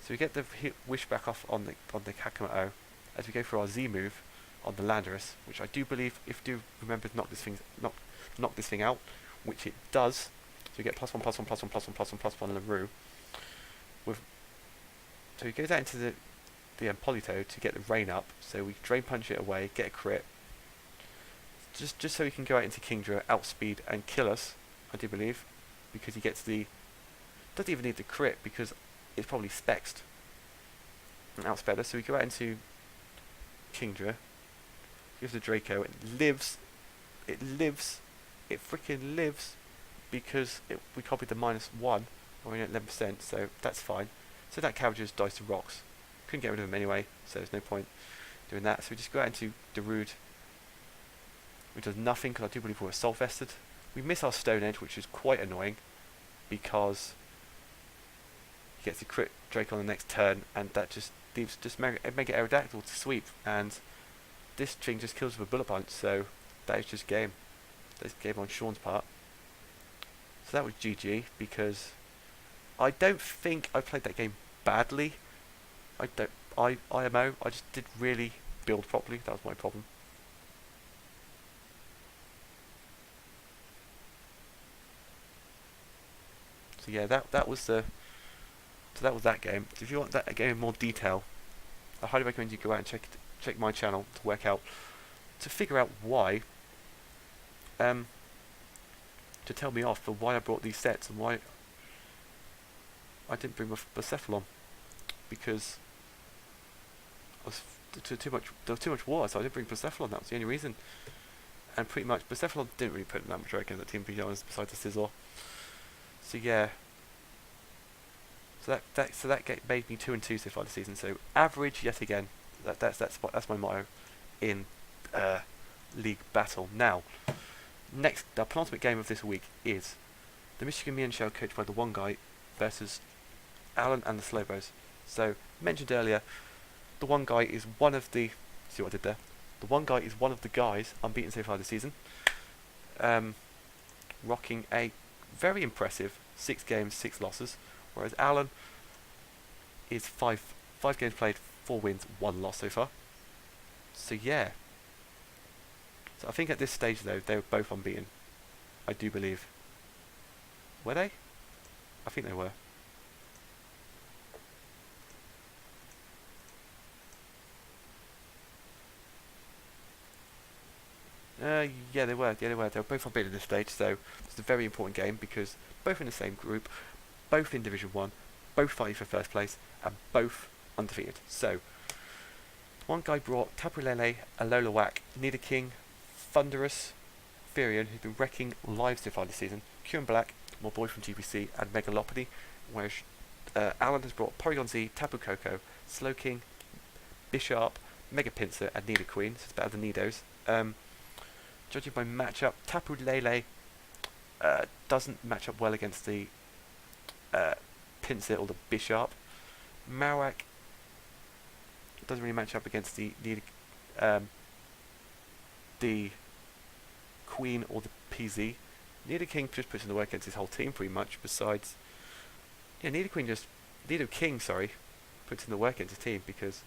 So we get the Wish back off on the Hakamoto as we go for our Z move on the Landorus, which I do believe, if do remember, knock this thing out, which it does. So we get +1/+1/+1/+1/+1 LaRue. So he goes out into the Politoed to get the Rain up. So we Drain Punch it away, get a crit. Just so he can go out into Kingdra, outspeed and kill us, I do believe, because he gets the. Doesn't even need the crit because it's probably spexed and outsped us. So we go out into Kingdra, gives the Draco. It freaking lives because we copied the -1, or only at 11%, so that's fine. So that cow just dies to rocks. Couldn't get rid of him anyway, so there's no point doing that. So we just go out into Darude, which does nothing because I do believe we're Assault Vested. We miss our Stone Edge, which is quite annoying because he gets a crit Drake on the next turn, and that just leaves just Mega Aerodactyl to sweep, and this thing just kills with a Bullet Punch. So that is just game. That's game on Sean's part. So that was GG, because I don't think I played that game badly. IMO, I just didn't really build properly. That was my problem. So yeah, that was that game. So if you want that game in more detail, I highly recommend you go out and check my channel to work out, to figure out why, to tell me off for why I brought these sets and why I didn't bring my Bucephalon, because there was too much war, so I didn't bring Bucephalon. That was the only reason. And pretty much Bucephalon didn't really put that much work in the team, to be honest, besides the Scizor. So yeah. So that made me 2-2 so far this season. So average yet again. That's my motto in league battle. Now, next, the penultimate game of this week is the Michigan Mean Shell, coached by the one guy, versus Alan and the Slowbos. So mentioned earlier, the one guy is one of the. See what I did there? The one guy is one of the guys unbeaten so far this season, rocking a very impressive 6 games, 6 losses, whereas Alan is 5 games played, 4 wins, 1 loss so far. So yeah. So I think at this stage though, they were both unbeaten. I do believe. Were they? I think they were. Yeah, they were. They were both unbeaten at this stage, so it's a very important game because both in the same group, both in Division 1, both fighting for first place, and both undefeated. So, one guy brought Tapu Lele, Alola, Nidoking, Thunderous, Furion, who's been wrecking lives so far this season, Kieran Black, my boy from GPC, and Megalopody, whereas Alan has brought Porygon Z, Tapu Koko, Slowking, Bisharp, Mega Pinsir, and Nidoqueen, so it's better than Nidos. judging by matchup, Tapu Lele doesn't match up well against the Pinsir or the Bishop. Marowak doesn't really match up against the Queen or the PZ. Nidoking just puts in the work against his whole team pretty much. Besides, yeah, Nidoking, sorry, puts in the work against his team because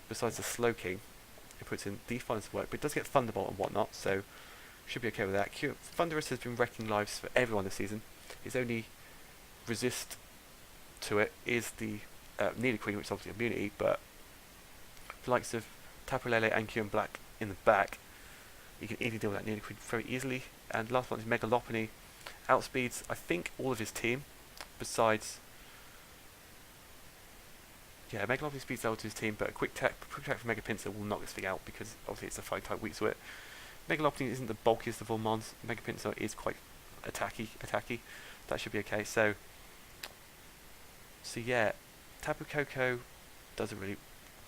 besides the Slowking, it puts in the finest work, but it does get Thunderbolt and whatnot, so should be okay with that. Thunderous has been wrecking lives for everyone this season. His only resist to it is the Nidoqueen, which is obviously immunity, but the likes of Tapu Lele and Kyurem Black in the back, you can easily deal with that Nidoqueen very easily. And last one is Megalopony. Outspeeds, I think, all of his team, besides... Yeah, Megalopony speeds out to his team, but a quick attack from Mega Pinsir will knock this thing out because obviously it's a fight type weak to it. Megalopony isn't the bulkiest of all mons. Mega Pinsir is quite attacky. That should be okay. So yeah, Tapu Koko doesn't really,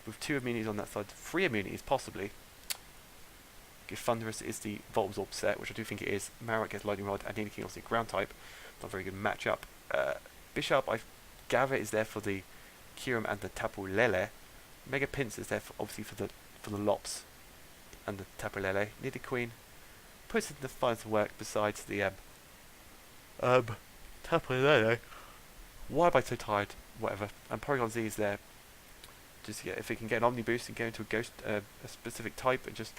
with 2 immunities on that side, 3 immunities possibly. If Thunderous is the Volt Absorb set, which I do think it is, Marowak gets Lightning Rod, and Nidoking obviously ground type. Not a very good matchup. Bishop, I gather, is there for the Kyurem and the Tapu Lele. Mega Pinsir is there obviously for the Lops and the Tapu Lele. Nidoqueen puts in the finest work besides the Tapu Lele. Why am I so tired? Whatever. And Porygon Z is there just to get, if it can get an Omni Boost and go into a ghost, a specific type and just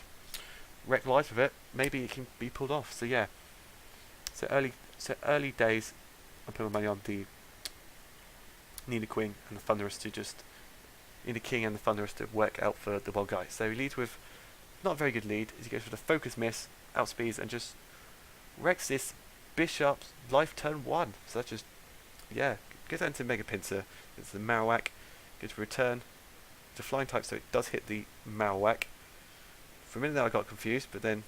wreck life with it, maybe it can be pulled off. So yeah. So early days, I'm putting my money on the Nidoqueen and the Thunderous to just Nidoking and the Thunderous to work out for the wild guy. So he leads with not a very good lead as he goes for the Focus Miss, outspeeds, and just wrecks this Bishop's life turn 1. So that just, yeah, goes out into Mega Pinsir. It's the Marowak, goes for Return. It's a flying type, so it does hit the Marowak. For a minute there I got confused, but then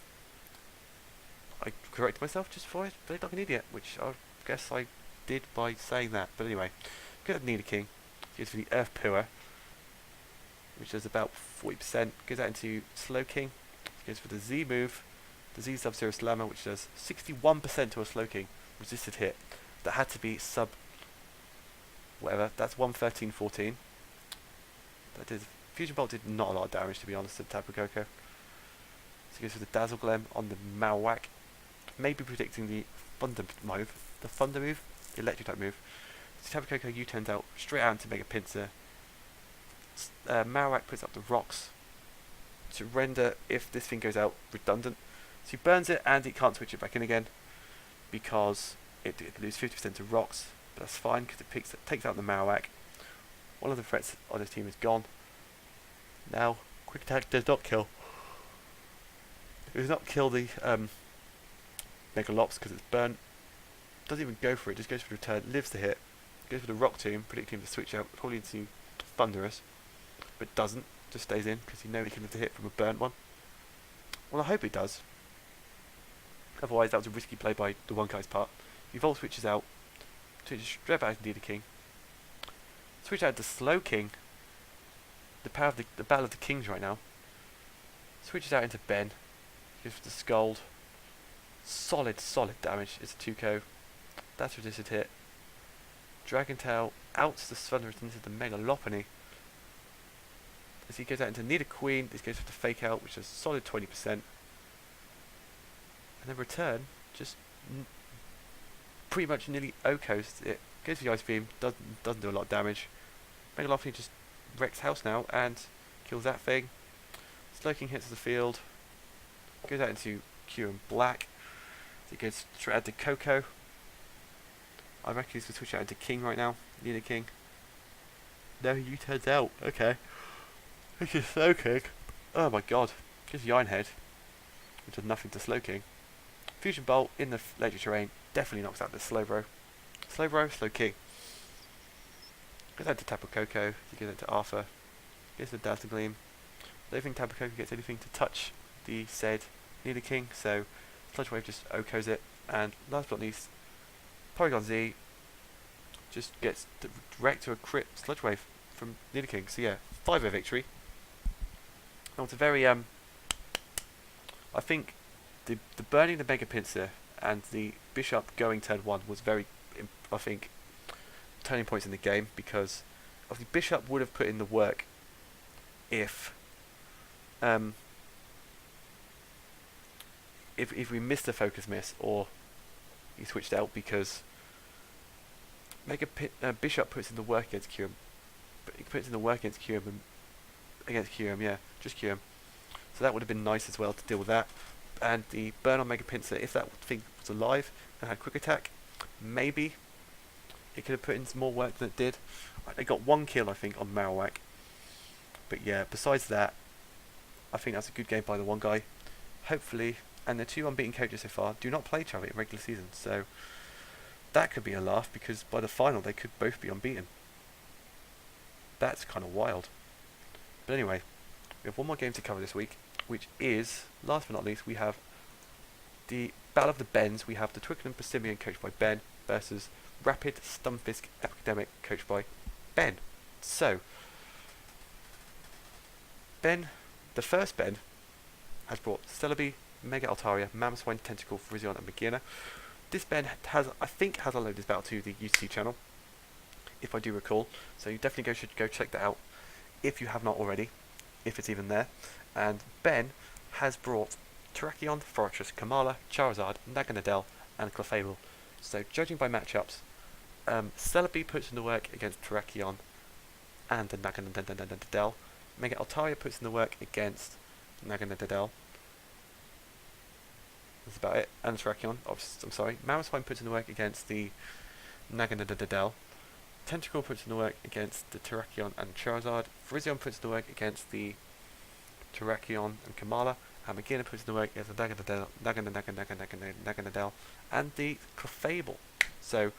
I corrected myself just before I played like an idiot, which I guess I did by saying that. But anyway, go to Nidoking, goes for the Earth Pua, which does about 40%, goes out into Slowking, goes for the Z move, the Z Sub-Zero Slammer, which does 61% to a Slowking resisted hit. That had to be sub whatever, that's 113.14. That did, Fusion Bolt did not a lot of damage, to be honest, to Tapu Koko. So he goes for the Dazzle Gleam on the Marowak, maybe predicting the Thunder move, the Electric type move. So Tapu Koko U-turns out straight out into Mega Pinsir. Marowak puts up the rocks to render, if this thing goes out, redundant. So he burns it and he can't switch it back in again because it loses 50% to rocks, but that's fine because it takes out the Marowak. One of the threats on his team is gone. Now, Quick Attack does not kill. It does not kill the Megalops because it's burnt. Doesn't even go for it, just goes for the return, lives the hit, goes for the Rock Tomb, predicting him to switch out probably into Thunderous, but doesn't, just stays in because you know he can live the hit from a burnt one. Well, I hope it does. Otherwise, that was a risky play by the one guy's part. He Volt switches out, switches straight back into Nidoking. Switch out to Slowking. The power of the battle of the kings right now. Switches out into Ben. Goes for the Scold. Solid damage. It's a 2-ko. That's resisted hit. Dragon Tail outs the Thunderous into the Megalopony. As he goes out into Nidoqueen, this goes for the Fake Out, which is a solid 20%. And then Return, just pretty much nearly OHKOs it. Goes for the Ice Beam, doesn't do a lot of damage. Megalopony just wrecks house now and kills that thing. Slowking hits the field. Goes out into Kyurem Black. So it goes straight out to Koko. I reckon he's going to switch out into King right now. Nidoking. No, he turns out. Okay. This is Slowking. Oh my god. Gives the Iron Head, which does nothing to Slowking. Fusion Bolt in the electric terrain definitely knocks out the Slowbro. Slowking. Goes out to Tapu Koko. He goes out to Arthur. Gets the Dazzle Gleam. I don't think Tapu Koko gets anything to touch the said Nidoking, so Sludge Wave just OHKOs it. And last but not least, Porygon Z just gets direct to a crit Sludge Wave from Nidoking. So yeah, 5-0 victory. That was a very I think the burning the Mega Pincer and the Bishop going turn 1 was very, I think, turning points in the game, because obviously Bishop would have put in the work if we missed a focus miss or he switched out, because Bishop puts in the work against QM. But he puts in the work against QM against QM, yeah, just QM. So that would have been nice as well to deal with that. And the burn on Mega Pincer, if that thing was alive and had quick attack, maybe it could have put in some more work than it did. They got 1 kill, I think, on Marowak. But yeah, besides that, I think that's a good game by the one guy. Hopefully, and the 2 unbeaten coaches so far do not play each other in regular season, so that could be a laugh, because by the final they could both be unbeaten. That's kind of wild. But anyway, we have one more game to cover this week, which is, last but not least, we have the Battle of the Bens. We have the Twickenham Persimmon coached by Ben versus Rapid Stunfisk Epidemic coached by Ben. So, Ben, the first Ben, has brought Celebi, Mega Altaria, Mammothswine, Tentacle, Frizion and Magina. This Ben I think has uploaded this battle to the UCC channel, if I do recall, so you definitely should go check that out if you have not already, if it's even there. And Ben has brought Terrakion, Fortress, Kamala, Charizard, Naganadel and Clefable. So judging by matchups, Celebi puts in the work against Terrakion and the Naganadel. Mega Altaria puts in the work against Naganadel. That's about it. And Terrakion, I'm sorry. Mammothswine puts in the work against the Naganadel. Tentacle puts in the work against the Terrakion and Charizard. Frizion puts in the work against the Terrakion and Kamala. And Magina puts in the work against the Naganadel and the Clefable. So,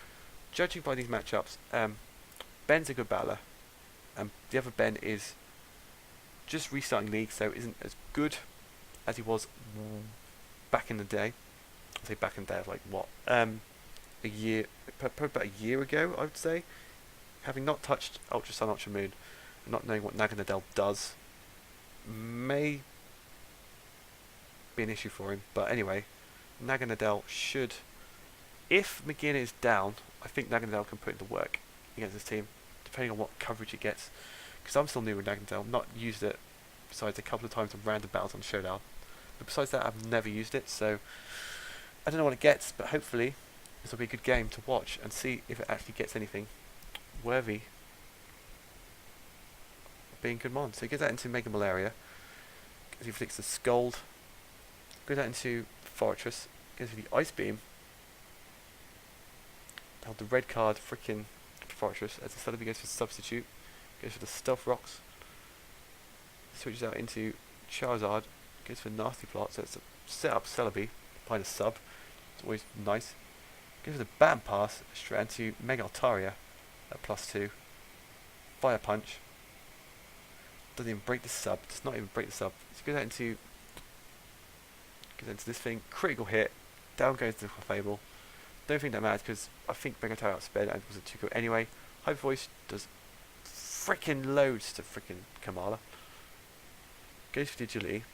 judging by these matchups, Ben's a good battler. The other Ben is just restarting League, so isn't as good as he was back in the day. I say back in the day of like what? A year, probably about a year ago, I would say. Having not touched Ultra Sun, Ultra Moon, and not knowing what Naganadel does, may be an issue for him. But anyway, Naganadel should, if Magina is down, I think Naganadel can put in the work against this team, depending on what coverage it gets. Because I'm still new with Naganadel, not used it besides a couple of times on random battles on Showdown. But besides that, I've never used it, so I don't know what it gets, but hopefully this will be a good game to watch and see if it actually gets anything worthy of being good mon. So he gets that into Mega Malaria, as he flicks the Scold, goes out into Fortress, goes for the Ice Beam, held the red card frickin' Fortress, as instead of he goes for Substitute, goes for the Stealth Rocks, switches out into Charizard, goes for Nasty Plot, so it's a set up Celebi behind a sub, it's always nice. Goes for the Baton Pass, straight into Mega Altaria at +2. Fire Punch. Doesn't even break the sub, does not even break the sub. So goes into this thing, critical hit, down goes the Clefable. Don't think that matters because I think Mega Altaria outsped and was a 2-kill anyway. Hyper Voice does frickin' loads to frickin' Kamala. Goes for the Agility.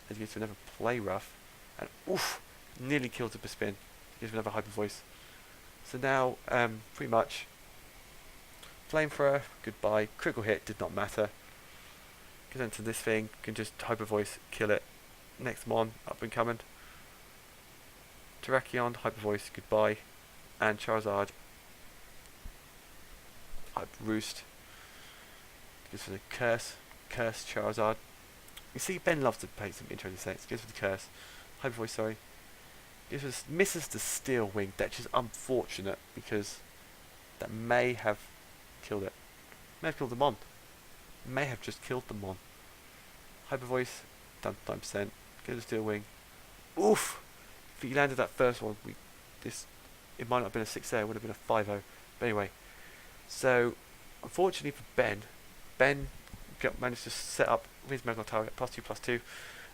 As he goes for another Play Rough. And oof! Nearly kills the Bespin. Gives another Hyper Voice. So now, pretty much, Flamethrower, goodbye. Critical hit, did not matter. Goes into this thing, can just Hyper Voice, kill it. Next mon, up and coming. Terrakion, Hyper Voice, goodbye. And Charizard, Hyper Roost. Goes for the Curse Charizard. You see, Ben loves to play some interesting sets. Goes for the Curse. Hyper Voice, sorry. Misses the Steel Wing. That's just unfortunate because that may have killed it. May have killed the mon. May have just killed the mon. Hyper Voice, down to 9%. Goes to Steel Wing. Oof! If he landed that first one, it might not have been a 6-0, it would have been a 5-0. But anyway, so unfortunately for Ben managed to set up his Mega Altaria at +2/+2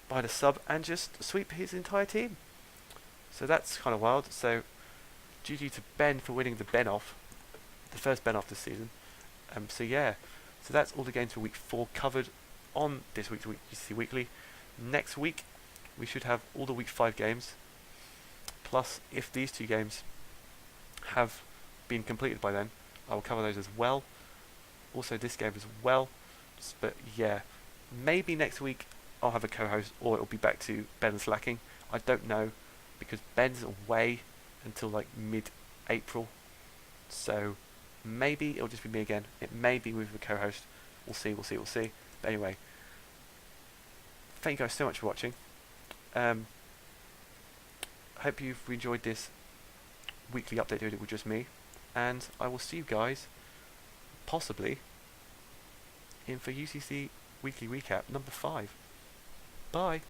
behind a sub and just sweep his entire team. So that's kind of wild. So GG to Ben for winning the first Ben off this season. So yeah, so that's all the games for week 4 covered on this week's UCC Weekly. Next week we should have all the week 5 games. Plus, if these 2 games have been completed by then, I will cover those as well. Also this game as well. But yeah, maybe next week I'll have a co-host, or it'll be back to Ben slacking. I don't know, because Ben's away until like mid-April. So maybe it'll just be me again. It may be with a co-host. We'll see. But anyway, thank you guys so much for watching. Hope you've enjoyed this weekly update video with just me, and I will see you guys possibly in for UCC Weekly Recap number 5. Bye!